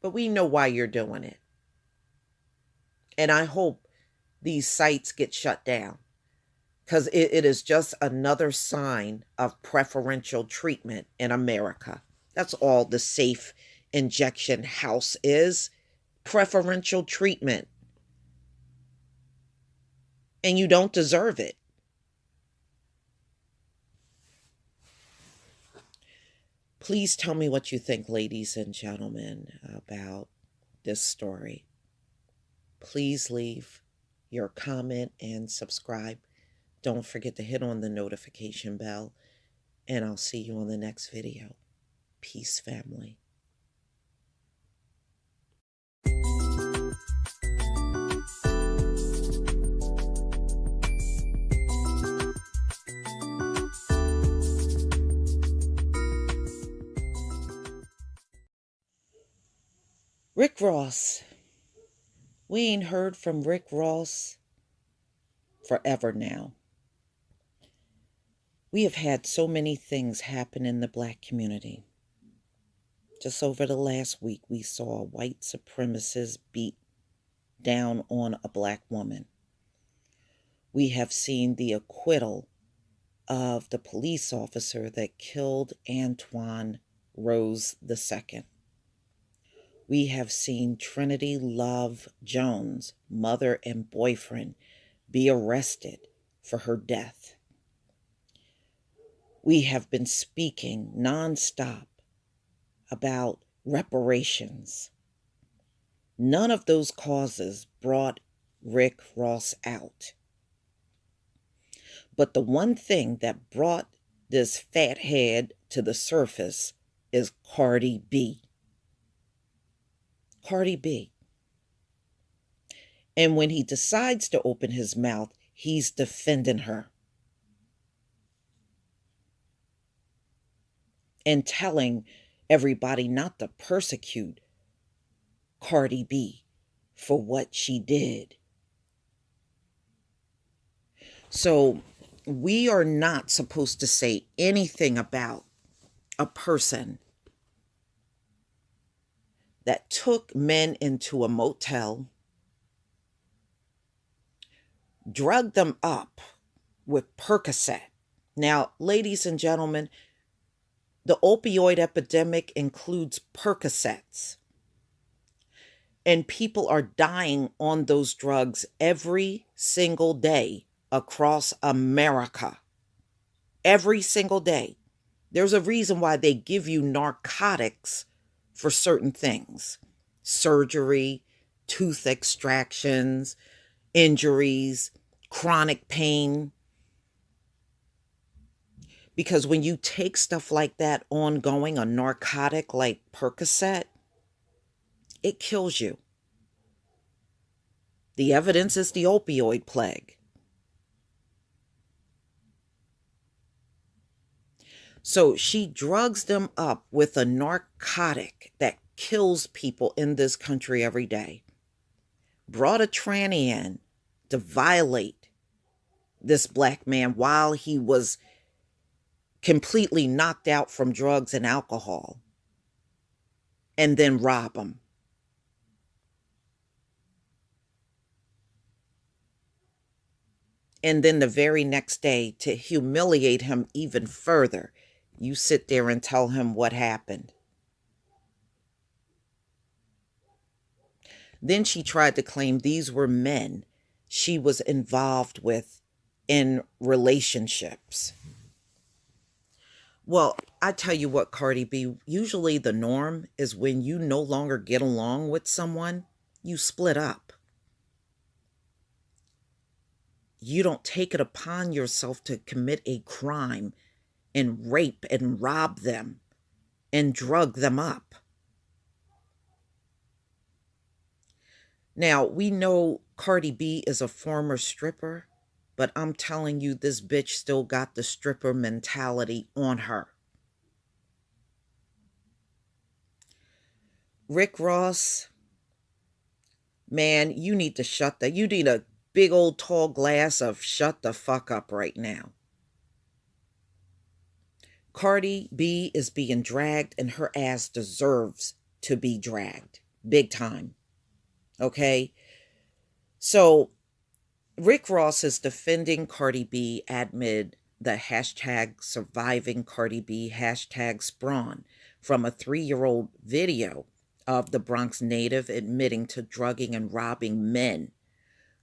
But we know why you're doing it. And I hope these sites get shut down, because it is just another sign of preferential treatment in America. That's all the safe injection house is: preferential treatment. And you don't deserve it. Please tell me what you think, ladies and gentlemen, about this story. Please leave your comment and subscribe. Don't forget to hit on the notification bell, and I'll see you on the next video. Peace, family. Rick Ross. We ain't heard from Rick Ross forever now. We have had so many things happen in the black community. Just over the last week, we saw a white supremacist beat down on a black woman. We have seen the acquittal of the police officer that killed Antoine Rose II. We have seen Trinity Love Jones, mother and boyfriend, be arrested for her death. We have been speaking nonstop about reparations. None of those causes brought Rick Ross out. But the one thing that brought this fathead to the surface is Cardi B. Cardi B. And when he decides to open his mouth, he's defending her. and telling everybody not to persecute Cardi B for what she did. So we are not supposed to say anything about a person that took men into a motel, drugged them up with Percocet. Now, ladies and gentlemen, the opioid epidemic includes Percocets, and people are dying on those drugs every single day across America. Every single day. There's a reason why they give you narcotics for certain things: surgery, tooth extractions, injuries, chronic pain. Because when you take stuff like that ongoing, a narcotic like Percocet, it kills you. The evidence is the opioid plague. So she drugs them up with a narcotic that kills people in this country every day. Brought a tranny in to violate this black man while he was completely knocked out from drugs and alcohol, and then rob him. And then the very next day, to humiliate him even further, you sit there and tell him what happened. Then she tried to claim these were men she was involved with in relationships. Well, I tell you what, Cardi B, usually the norm is when you no longer get along with someone, you split up. You don't take it upon yourself to commit a crime and rape and rob them and drug them up. Now, we know Cardi B is a former stripper, but I'm telling you, this bitch still got the stripper mentality on her. Rick Ross, man, you need a big old tall glass of shut the fuck up right now. Cardi B is being dragged, and her ass deserves to be dragged. Big time. Okay? So, Rick Ross is defending Cardi B amid the hashtag surviving Cardi B, hashtag Sprawn, from a 3-year-old video of the Bronx native admitting to drugging and robbing men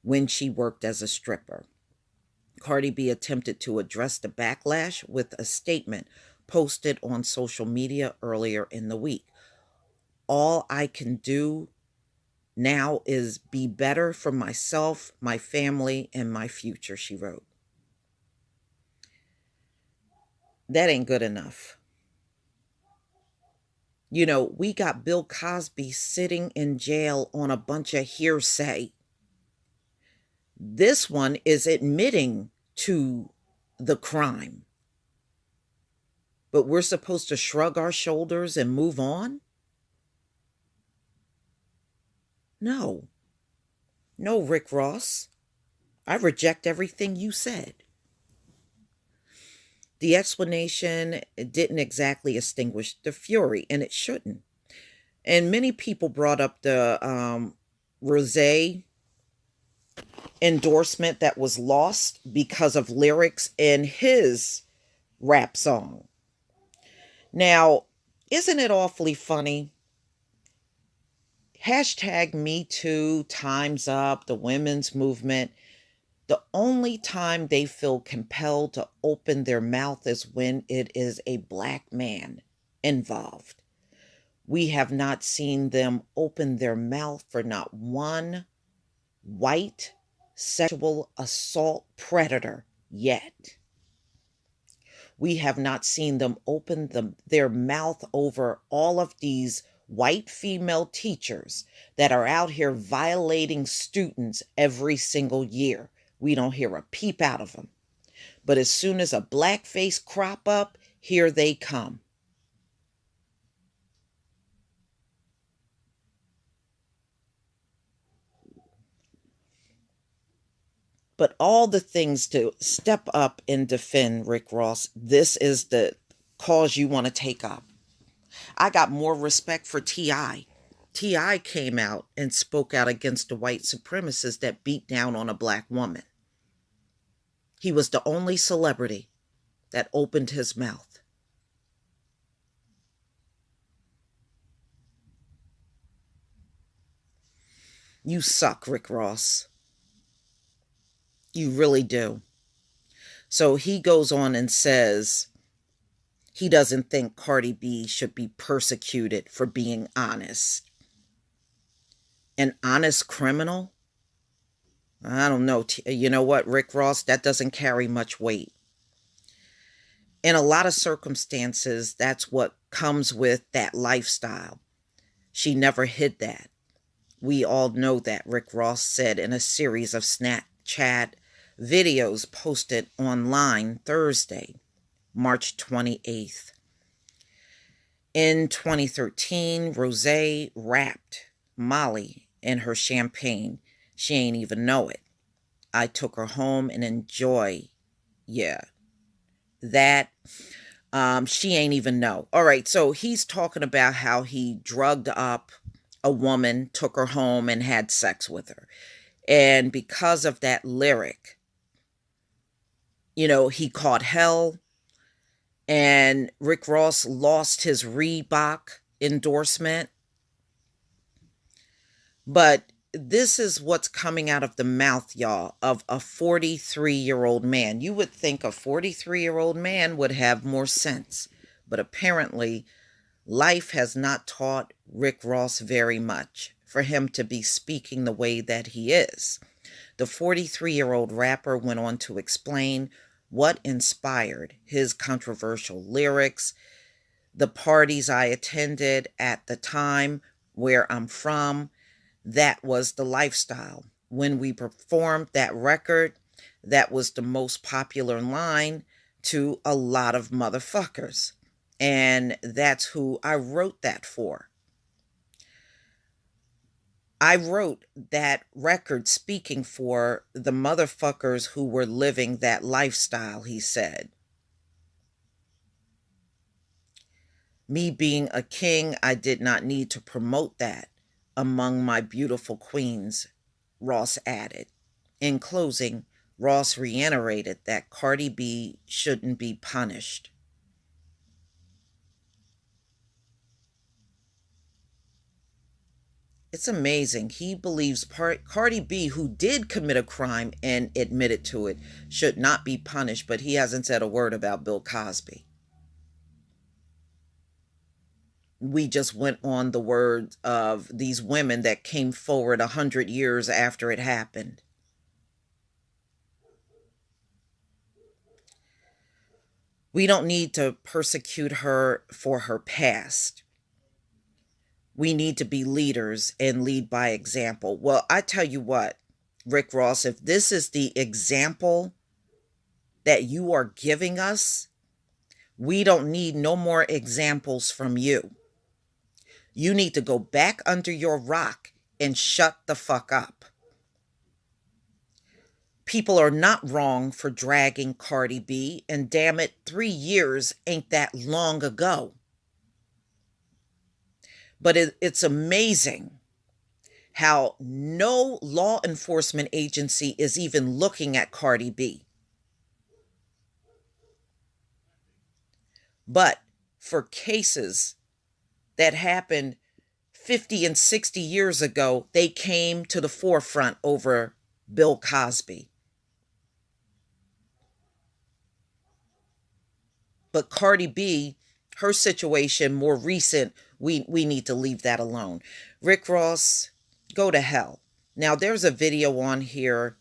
when she worked as a stripper. Cardi B attempted to address the backlash with a statement posted on social media earlier in the week. All I can do now is be better for myself, my family, and my future, she wrote. That ain't good enough. You know, we got Bill Cosby sitting in jail on a bunch of hearsay. This one is admitting to the crime. But we're supposed to shrug our shoulders and move on? No. No, Rick Ross. I reject everything you said. The explanation didn't exactly extinguish the fury, and it shouldn't. And many people brought up the Rosé endorsement that was lost because of lyrics in his rap song. Now, isn't it awfully funny? Hashtag Me Too, Time's Up, the women's movement. The only time they feel compelled to open their mouth is when it is a black man involved. We have not seen them open their mouth for not one white sexual assault predator yet. We have not seen them open their mouth over all of these white female teachers that are out here violating students every single year. We don't hear a peep out of them. But as soon as a black face crop up, here they come. But all the things to step up and defend Rick Ross, this is the cause you want to take up. I got more respect for T.I. T.I. came out and spoke out against the white supremacists that beat down on a black woman. He was the only celebrity that opened his mouth. You suck, Rick Ross. You really do. So he goes on and says he doesn't think Cardi B should be persecuted for being honest. An honest criminal? I don't know. You know what, Rick Ross? That doesn't carry much weight. In a lot of circumstances, that's what comes with that lifestyle. She never hid that. We all know that, Rick Ross said in a series of Snapchat videos posted online Thursday, March 28th. In 2013, Rosé wrapped Molly in her champagne. She ain't even know it. I took her home and enjoy. Yeah. That she ain't even know. All right, so he's talking about how he drugged up a woman, took her home, and had sex with her. And because of that lyric, he caught hell. And Rick Ross lost his Reebok endorsement. But this is what's coming out of the mouth, y'all, of a 43-year-old man. You would think a 43-year-old man would have more sense. But apparently, life has not taught Rick Ross very much for him to be speaking the way that he is. The 43-year-old rapper went on to explain what inspired his controversial lyrics. The parties I attended at the time where I'm from, that was the lifestyle. When we performed that record, that was the most popular line to a lot of motherfuckers. And that's who I wrote that for. I wrote that record speaking for the motherfuckers who were living that lifestyle, he said. Me being a king, I did not need to promote that among my beautiful queens, Ross added. In closing, Ross reiterated that Cardi B shouldn't be punished. It's amazing. He believes Cardi B, who did commit a crime and admitted to it, should not be punished, but he hasn't said a word about Bill Cosby. We just went on the words of these women that came forward 100 years after it happened. We don't need to persecute her for her past. We need to be leaders and lead by example. Well, I tell you what, Rick Ross, if this is the example that you are giving us, we don't need no more examples from you. You need to go back under your rock and shut the fuck up. People are not wrong for dragging Cardi B, and damn it, 3 years ain't that long ago. But it's amazing how no law enforcement agency is even looking at Cardi B. But for cases that happened 50 and 60 years ago, they came to the forefront over Bill Cosby. But Cardi B, her situation more recent, we need to leave that alone. Rick Ross, go to hell. Now, there's a video on here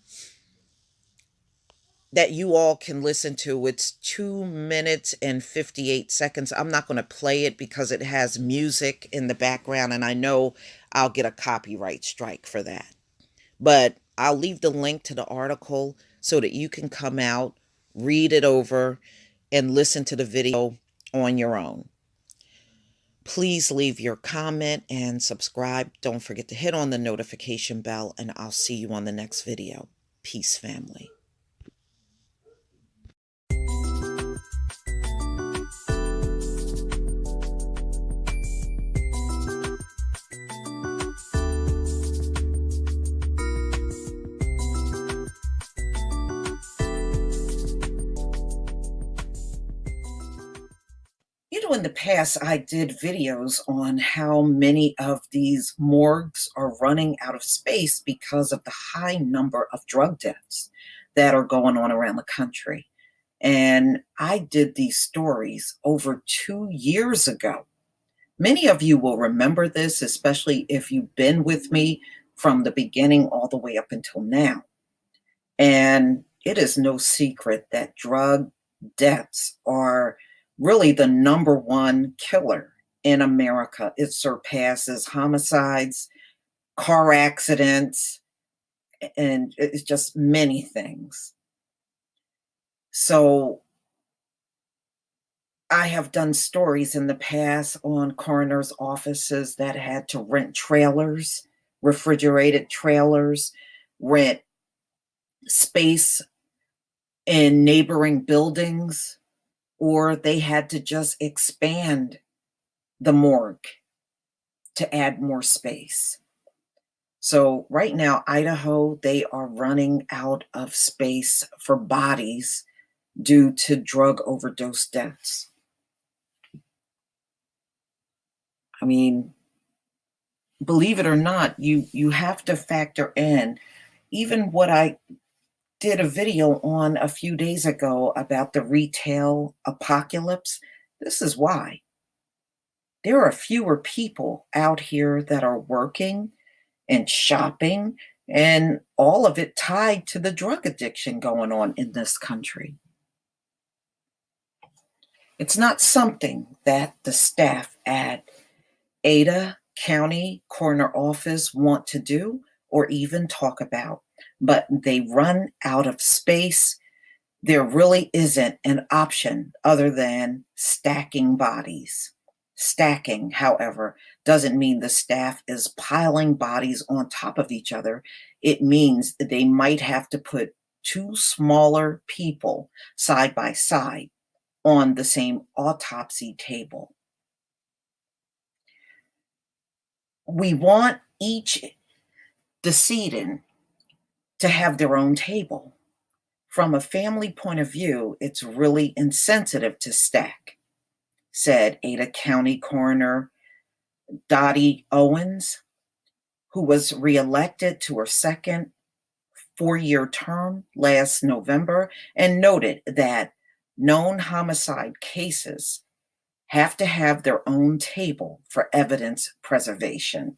that you all can listen to. It's 2 minutes and 58 seconds. I'm not going to play it because it has music in the background, and I know I'll get a copyright strike for that. But I'll leave the link to the article so that you can come out, read it over, and listen to the video on your own. Please leave your comment and subscribe. Don't forget to hit on the notification bell, and I'll see you on the next video. Peace, family. In the past, I did videos on how many of these morgues are running out of space because of the high number of drug deaths that are going on around the country. And I did these stories over 2 years ago. Many of you will remember this, especially if you've been with me from the beginning all the way up until now. And it is no secret that drug deaths are really the number one killer in America. It surpasses homicides, car accidents, and it's just many things. So I have done stories in the past on coroner's offices that had to rent trailers, refrigerated trailers, rent space in neighboring buildings, or they had to just expand the morgue to add more space. So right now, Idaho, they are running out of space for bodies due to drug overdose deaths. I mean, believe it or not, you have to factor in even what I did a video on a few days ago about the retail apocalypse. This is why. There are fewer people out here that are working and shopping, and all of it tied to the drug addiction going on in this country. It's not something that the staff at Ada County Coroner Office want to do or even talk about, but they run out of space. There really isn't an option other than stacking bodies. Stacking, however, doesn't mean the staff is piling bodies on top of each other. It means that they might have to put two smaller people side by side on the same autopsy table. We want each decedent to have their own table. From a family point of view, it's really insensitive to stack, said Ada County Coroner Dottie Owens, who was reelected to her second 4-year term last November, and noted that known homicide cases have to have their own table for evidence preservation.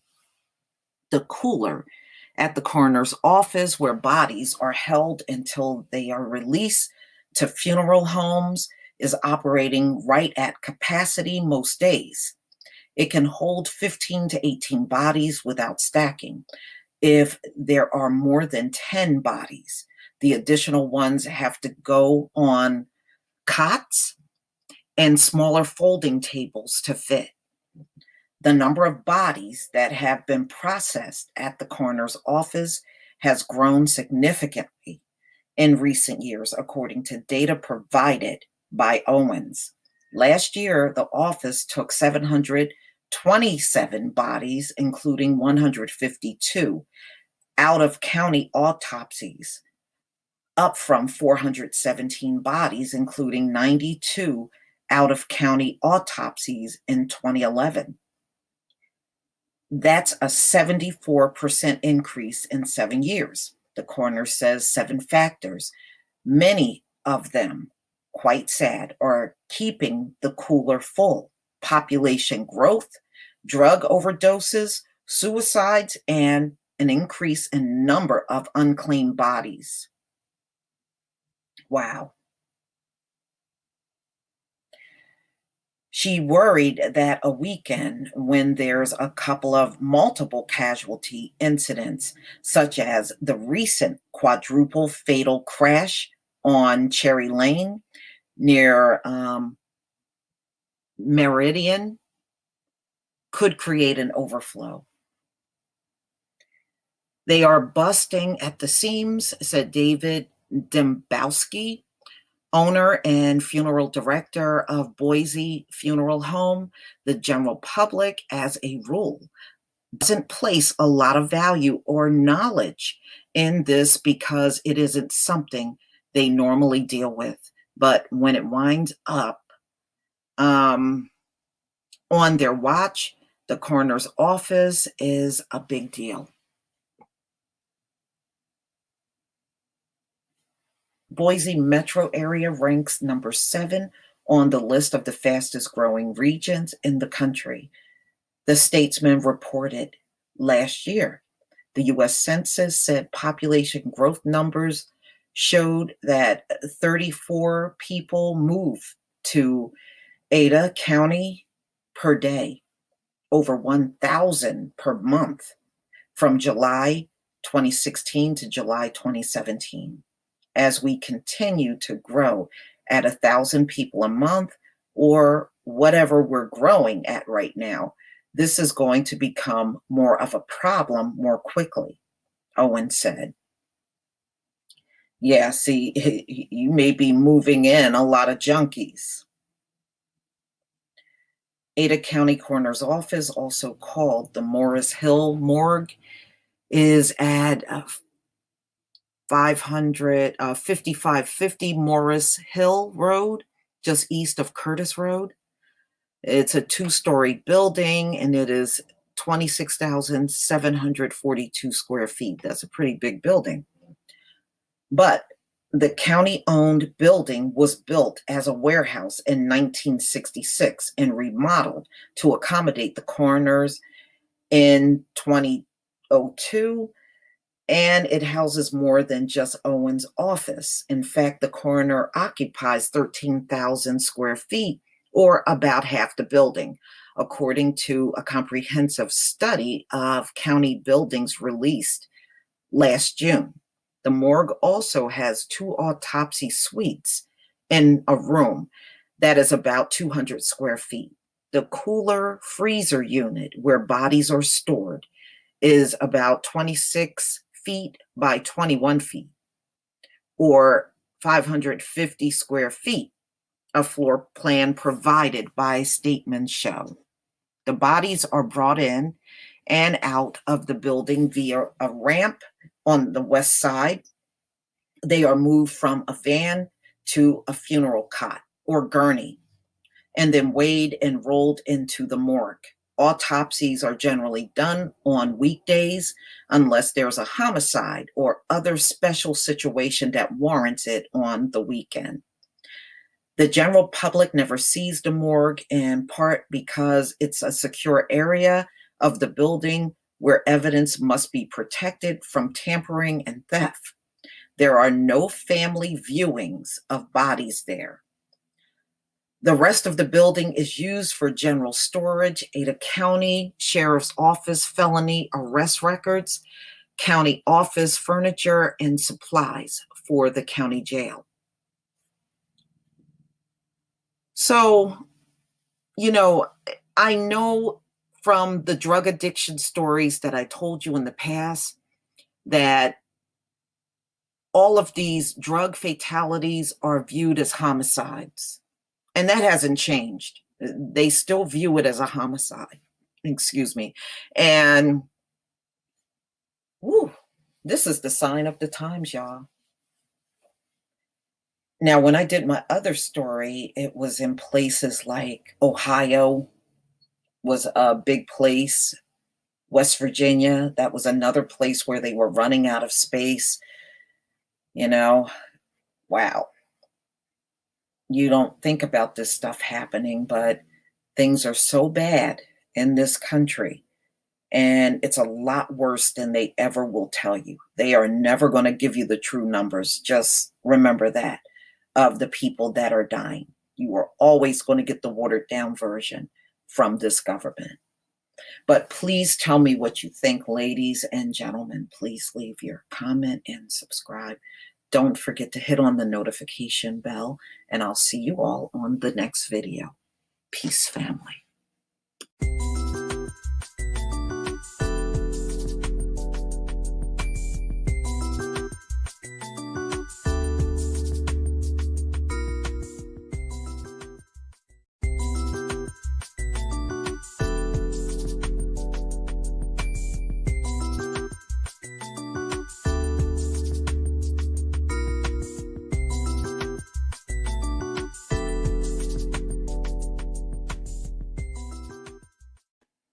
The cooler at the coroner's office, where bodies are held until they are released to funeral homes, is operating right at capacity most days. It can hold 15 to 18 bodies without stacking. If there are more than 10 bodies, the additional ones have to go on cots and smaller folding tables to fit. The number of bodies that have been processed at the coroner's office has grown significantly in recent years, according to data provided by Owens. Last year, the office took 727 bodies, including 152 out-of-county autopsies, up from 417 bodies, including 92 out-of-county autopsies in 2011. That's a 74% increase in 7 years. The coroner says 7 factors, many of them quite sad, are keeping the cooler full: population growth, drug overdoses, suicides, and an increase in number of unclaimed bodies. Wow. She worried that a weekend when there's a couple of multiple casualty incidents, such as the recent quadruple fatal crash on Cherry Lane near Meridian, could create an overflow. They are busting at the seams, said David Dembowski, owner and funeral director of Boise Funeral Home. The general public, as a rule, doesn't place a lot of value or knowledge in this because it isn't something they normally deal with. But when it winds up on their watch, the coroner's office is a big deal. Boise metro area ranks number 7 on the list of the fastest growing regions in the country, the Statesman reported last year. The U.S. Census said population growth numbers showed that 34 people move to Ada County per day, over 1,000 per month from July 2016 to July 2017. As we continue to grow at 1,000 people a month, or whatever we're growing at right now, this is going to become more of a problem more quickly, Owen said. Yeah, see, you may be moving in a lot of junkies. Ada County Coroner's Office, also called the Morris Hill Morgue, is at 5550 Morris Hill Road, just east of Curtis Road. It's a 2-story building, and it is 26,742 square feet. That's a pretty big building. But the county-owned building was built as a warehouse in 1966 and remodeled to accommodate the coroners in 2002, and it houses more than just Owen's office. In fact, the coroner occupies 13,000 square feet, or about half the building, according to a comprehensive study of county buildings released last June. The morgue also has 2 autopsy suites in a room that is about 200 square feet. The cooler freezer unit where bodies are stored is about 26 feet by 21 feet, or 550 square feet, a floor plan provided by Stateman show. The bodies are brought in and out of the building via a ramp on the west side. They are moved from a van to a funeral cot or gurney, and then weighed and rolled into the morgue. Autopsies are generally done on weekdays unless there's a homicide or other special situation that warrants it on the weekend. The general public never sees the morgue, in part because it's a secure area of the building where evidence must be protected from tampering and theft. There are no family viewings of bodies there. The rest of the building is used for general storage, Ada County Sheriff's Office felony arrest records, county office furniture, and supplies for the county jail. So, I know from the drug addiction stories that I told you in the past that all of these drug fatalities are viewed as homicides. And that hasn't changed. They still view it as a homicide. Excuse me. And this is the sign of the times, y'all. Now, when I did my other story, it was in places like Ohio was a big place. West Virginia, that was another place where they were running out of space. Wow. You don't think about this stuff happening, but things are so bad in this country, and it's a lot worse than they ever will tell you. They are never going to give you the true numbers. Just remember that, of the people that are dying. You are always going to get the watered down version from this government. But please tell me what you think, ladies and gentlemen. Please leave your comment and subscribe. Don't forget to hit on the notification bell, and I'll see you all on the next video. Peace, family.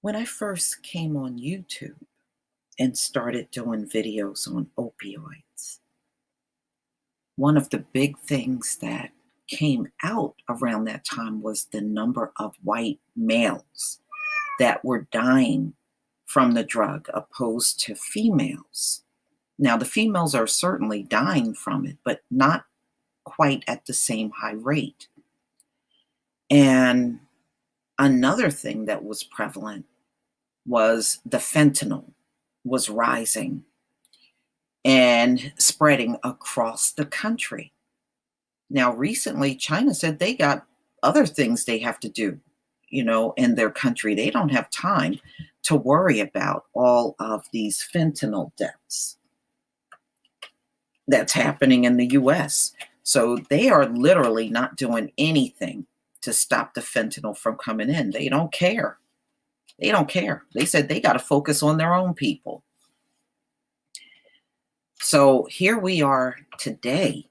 When I first came on YouTube and started doing videos on opioids, one of the big things that came out around that time was the number of white males that were dying from the drug opposed to females. Now, the females are certainly dying from it, but not quite at the same high rate. And another thing that was prevalent was the fentanyl was rising and spreading across the country. Now, recently, China said they got other things they have to do, in their country. They don't have time to worry about all of these fentanyl deaths that's happening in the US. So they are literally not doing anything to stop the fentanyl from coming in. They don't care. They don't care. They said they got to focus on their own people. So here we are today.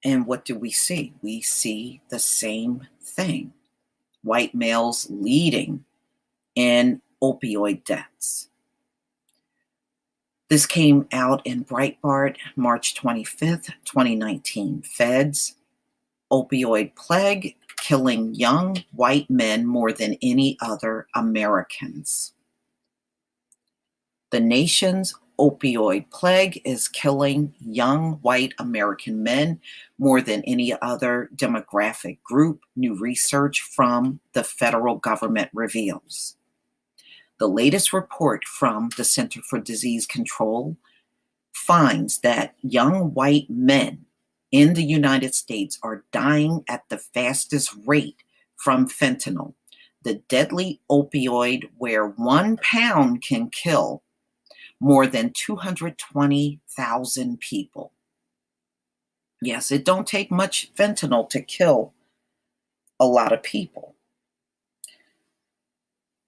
And what do we see? We see the same thing. White males leading in opioid deaths. This came out in Breitbart, March 25th, 2019. Feds, opioid plague killing young white men more than any other Americans. The nation's opioid plague is killing young white American men more than any other demographic group, new research from the federal government reveals. The latest report from the Center for Disease Control finds that young white men in the United States are dying at the fastest rate from fentanyl, the deadly opioid where 1 pound can kill more than 220,000 people. Yes, it don't take much fentanyl to kill a lot of people.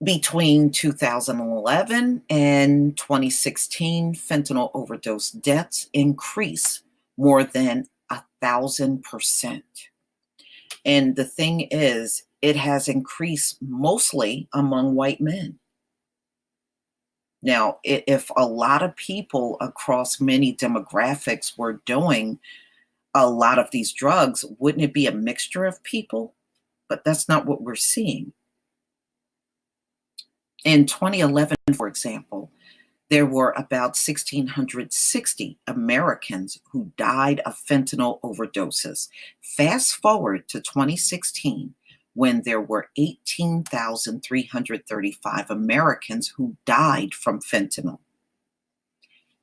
Between 2011 and 2016, fentanyl overdose deaths increased more than 1,000%. And the thing is, it has increased mostly among white men. Now, if a lot of people across many demographics were doing a lot of these drugs, wouldn't it be a mixture of people? But that's not what we're seeing. In 2011, for example, there were about 1,660 Americans who died of fentanyl overdoses. Fast forward to 2016, when there were 18,335 Americans who died from fentanyl.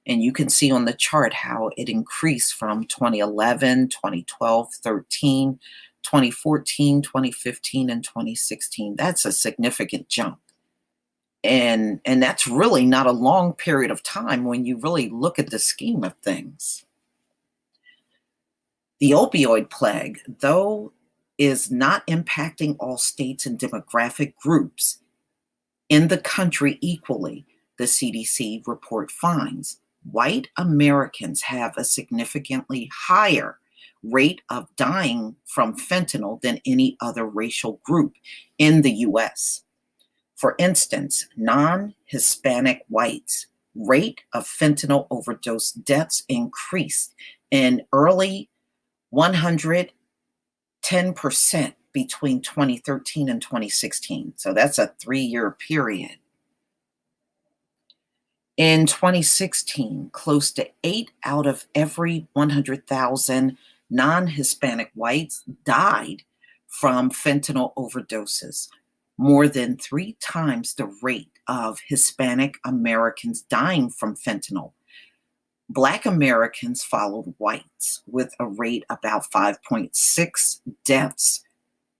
And you can see on the chart how it increased from 2011, 2012, 13, 2014, 2015, and 2016. That's a significant jump. And that's really not a long period of time when you really look at the scheme of things. The opioid plague, though, is not impacting all states and demographic groups in the country equally, the CDC report finds. White Americans have a significantly higher rate of dying from fentanyl than any other racial group in the US. For instance, non-Hispanic whites' rate of fentanyl overdose deaths increased in early 110% between 2013 and 2016. So that's a 3-year period. In 2016, close to 8 out of every 100,000 non-Hispanic whites died from fentanyl overdoses, more than 3 times the rate of Hispanic Americans dying from fentanyl. Black Americans followed whites with a rate about 5.6 deaths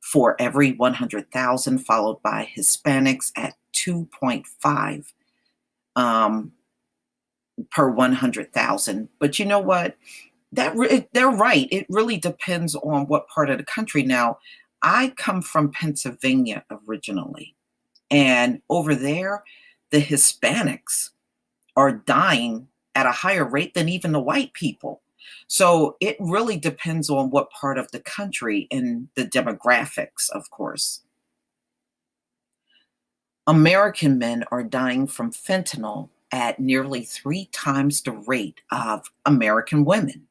for every 100,000, followed by Hispanics at 2.5 per 100,000. But you know what? They're right. It really depends on what part of the country. Now, I come from Pennsylvania originally, and over there, the Hispanics are dying at a higher rate than even the white people. So it really depends on what part of the country and the demographics, of course. American men are dying from fentanyl at nearly 3 times the rate of American women.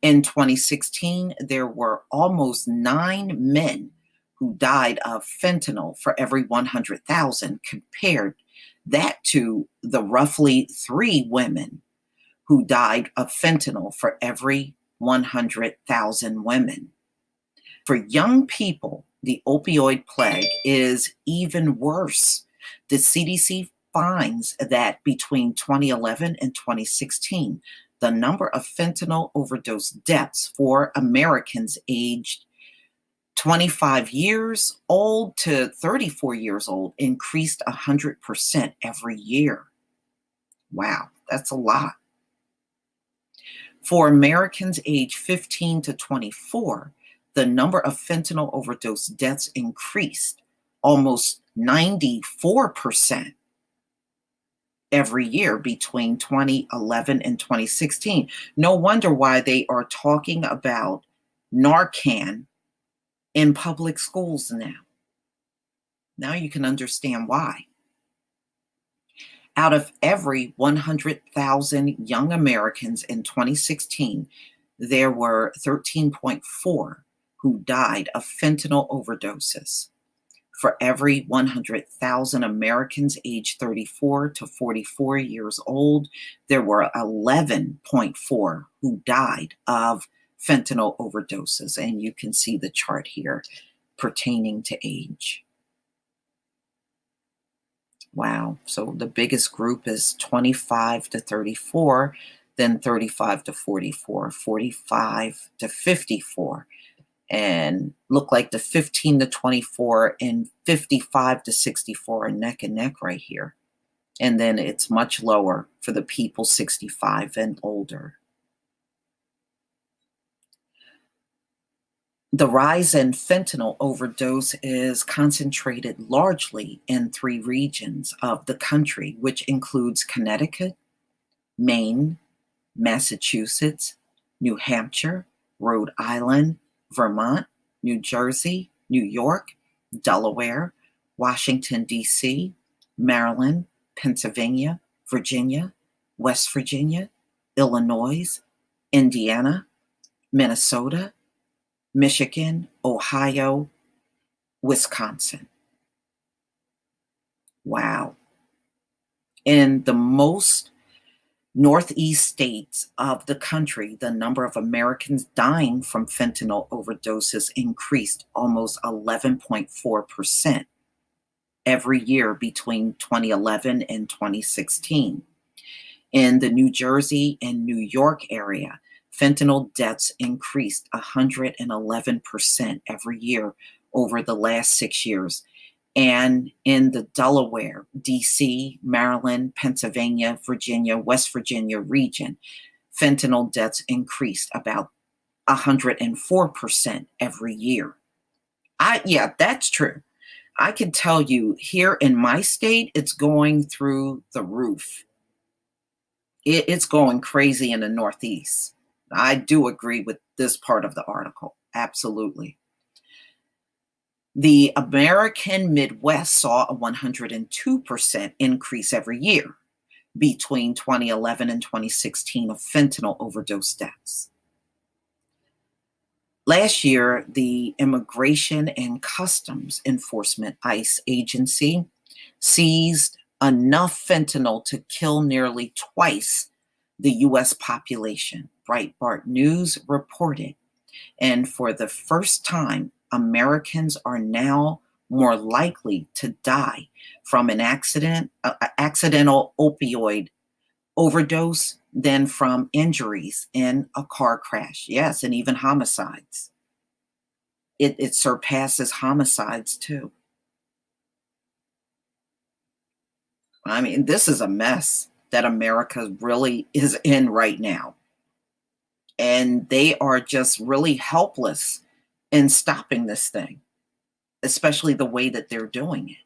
In 2016, there were almost 9 men who died of fentanyl for every 100,000, compared that to the roughly 3 women who died of fentanyl for every 100,000 women. For young people, the opioid plague is even worse. The CDC finds that between 2011 and 2016, the number of fentanyl overdose deaths for Americans aged 25 years old to 34 years old increased 100% every year. Wow, that's a lot. For Americans aged 15 to 24, the number of fentanyl overdose deaths increased almost 94% every year between 2011 and 2016. No wonder why they are talking about Narcan in public schools now. Now you can understand why. Out of every 100,000 young Americans in 2016, there were 13.4 who died of fentanyl overdoses. For every 100,000 Americans aged 34 to 44 years old, there were 11.4 who died of fentanyl overdoses. And you can see the chart here pertaining to age. Wow. So the biggest group is 25 to 34, then 35 to 44, 45 to 54. And look like the 15 to 24 and 55 to 64 are neck and neck right here. And then it's much lower for the people 65 and older. The rise in fentanyl overdose is concentrated largely in 3 regions of the country, which includes Connecticut, Maine, Massachusetts, New Hampshire, Rhode Island, Vermont, New Jersey, New York, Delaware, Washington, D.C., Maryland, Pennsylvania, Virginia, West Virginia, Illinois, Indiana, Minnesota, Michigan, Ohio, Wisconsin. Wow. In the most northeast states of the country, the number of Americans dying from fentanyl overdoses increased almost 11.4% every year between 2011 and 2016. In the New Jersey and New York area, fentanyl deaths increased 111% every year over the last 6 years. And in the Delaware, DC, Maryland, Pennsylvania, Virginia, West Virginia region, fentanyl deaths increased about 104% every year. Yeah, that's true. I can tell you here in my state, it's going through the roof. It's going crazy in the Northeast. I do agree with this part of the article. Absolutely. The American Midwest saw a 102% increase every year between 2011 and 2016 of fentanyl overdose deaths. Last year, the Immigration and Customs Enforcement ICE agency seized enough fentanyl to kill nearly twice the U.S. population, Breitbart News reported. And for the first time, Americans are now more likely to die from an accidental opioid overdose than from injuries in a car crash. Yes, and even homicides. It surpasses homicides too. I mean, this is a mess that America really is in right now. And they are just really helpless in stopping this thing, especially the way that they're doing it.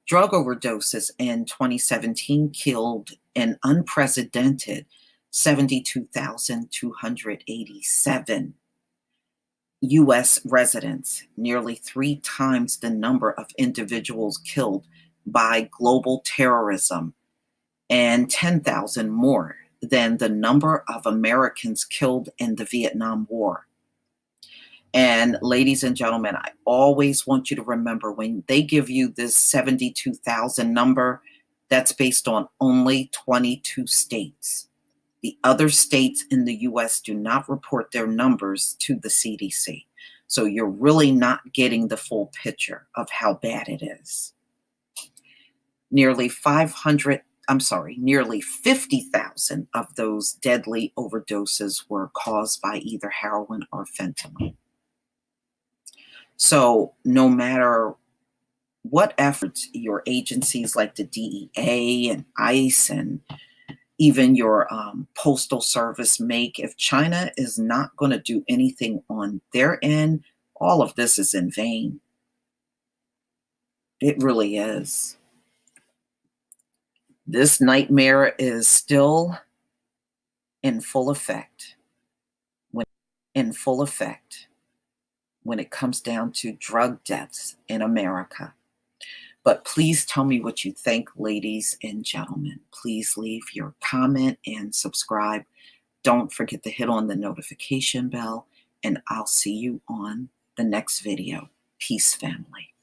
Drug overdoses in 2017 killed an unprecedented 72,287. U.S. residents, nearly 3 times the number of individuals killed by global terrorism, and 10,000 more than the number of Americans killed in the Vietnam War. And ladies and gentlemen, I always want you to remember, when they give you this 72,000 number, that's based on only 22 states. The other states in the US do not report their numbers to the CDC. So you're really not getting the full picture of how bad it is. Nearly 50,000 of those deadly overdoses were caused by either heroin or fentanyl. So no matter what efforts your agencies like the DEA and ICE and even your postal service make, if China is not going to do anything on their end, all of this is in vain. It really is. This nightmare is still in full effect. When it comes down to drug deaths in America. But please tell me what you think, ladies and gentlemen. Please leave your comment and subscribe. Don't forget to hit on the notification bell, and I'll see you on the next video. Peace, family.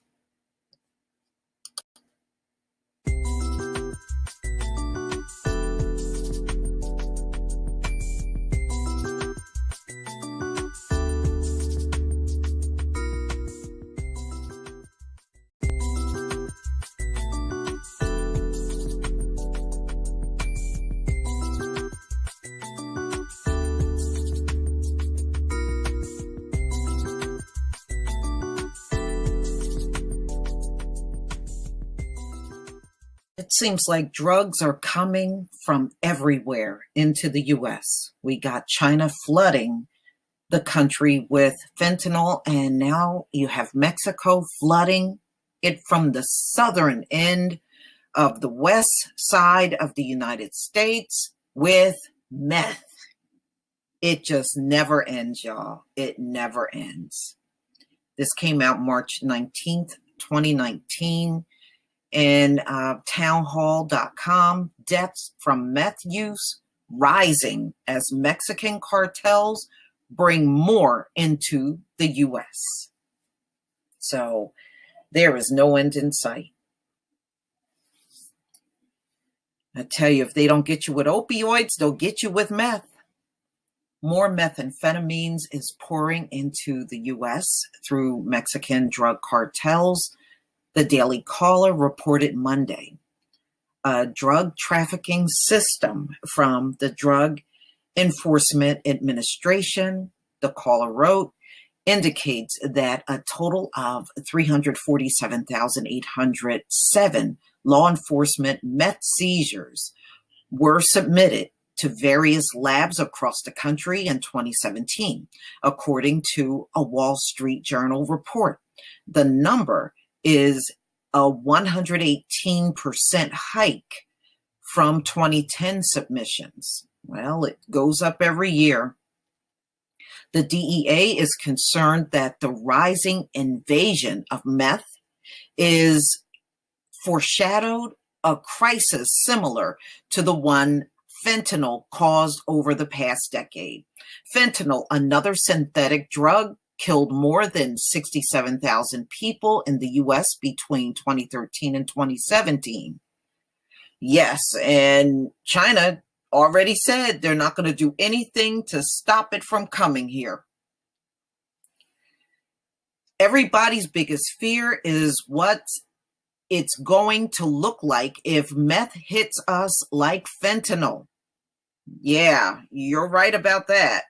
It seems like drugs are coming from everywhere into the US. We got China flooding the country with fentanyl, and now you have Mexico flooding it from the southern end of the west side of the United States with meth. It just never ends, y'all. It never ends. This came out March 19th, 2019. In townhall.com, deaths from meth use rising as Mexican cartels bring more into the U.S. So there is no end in sight. I tell you, if they don't get you with opioids, they'll get you with meth. More methamphetamines is pouring into the U.S. through Mexican drug cartels. The Daily Caller reported Monday. A drug trafficking system from the Drug Enforcement Administration, the Caller wrote, indicates that a total of 347,807 law enforcement meth seizures were submitted to various labs across the country in 2017, according to a Wall Street Journal report. The number is a 118% hike from 2010 submissions. Well, it goes up every year. The DEA is concerned that the rising invasion of meth is foreshadowed a crisis similar to the one fentanyl caused over the past decade. Fentanyl, another synthetic drug, killed more than 67,000 people in the U.S. between 2013 and 2017. Yes, and China already said they're not going to do anything to stop it from coming here. Everybody's biggest fear is what it's going to look like if meth hits us like fentanyl. Yeah, you're right about that.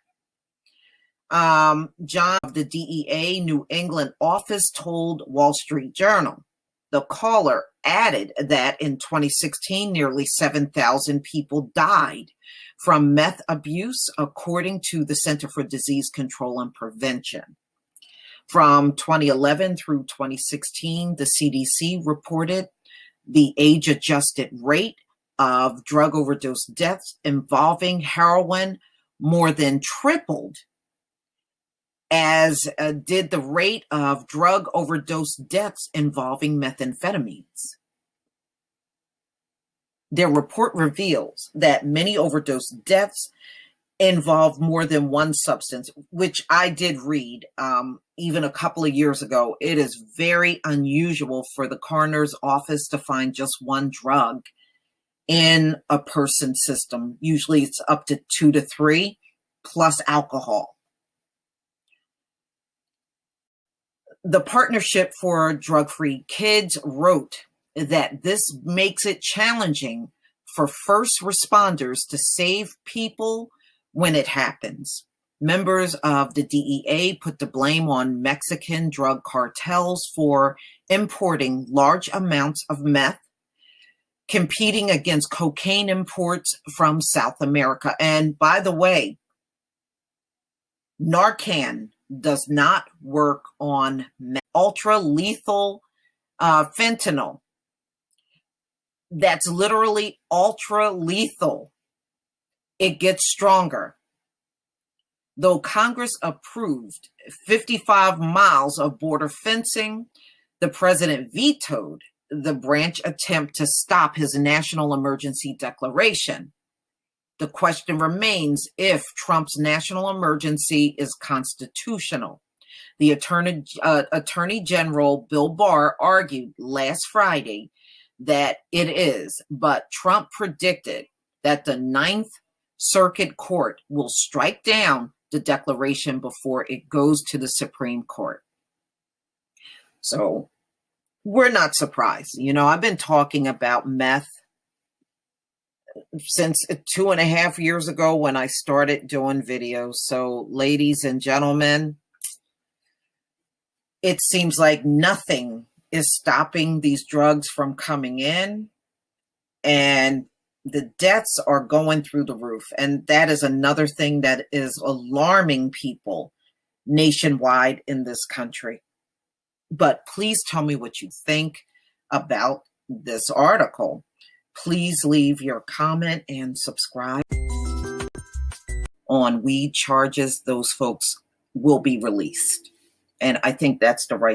John of the DEA New England office told Wall Street Journal. The Caller added that in 2016, nearly 7,000 people died from meth abuse, according to the Center for Disease Control and Prevention. From 2011 through 2016, the CDC reported the age-adjusted rate of drug overdose deaths involving heroin more than tripled as did the rate of drug overdose deaths involving methamphetamines. Their report reveals that many overdose deaths involve more than one substance, which I did read even a couple of years ago. It is very unusual for the coroner's office to find just one drug in a person's system. Usually it's up to 2 to 3 plus alcohol. The Partnership for Drug-Free Kids wrote that this makes it challenging for first responders to save people when it happens. Members of the DEA put the blame on Mexican drug cartels for importing large amounts of meth, competing against cocaine imports from South America. And by the way, Narcan does not work on ultra lethal fentanyl. That's literally ultra lethal. It gets stronger. Though Congress approved 55 miles of border fencing, the president vetoed the branch attempt to stop his national emergency declaration. The question remains if Trump's national emergency is constitutional. The Attorney General Bill Barr argued last Friday that it is, but Trump predicted that the Ninth Circuit Court will strike down the declaration before it goes to the Supreme Court. So we're not surprised. You know, I've been talking about meth since 2.5 years ago when I started doing videos. So ladies and gentlemen, it seems like nothing is stopping these drugs from coming in, and the deaths are going through the roof. And that is another thing that is alarming people nationwide in this country. But please tell me what you think about this article. Please leave your comment and subscribe. On weed charges, those folks will be released. And I think that's the right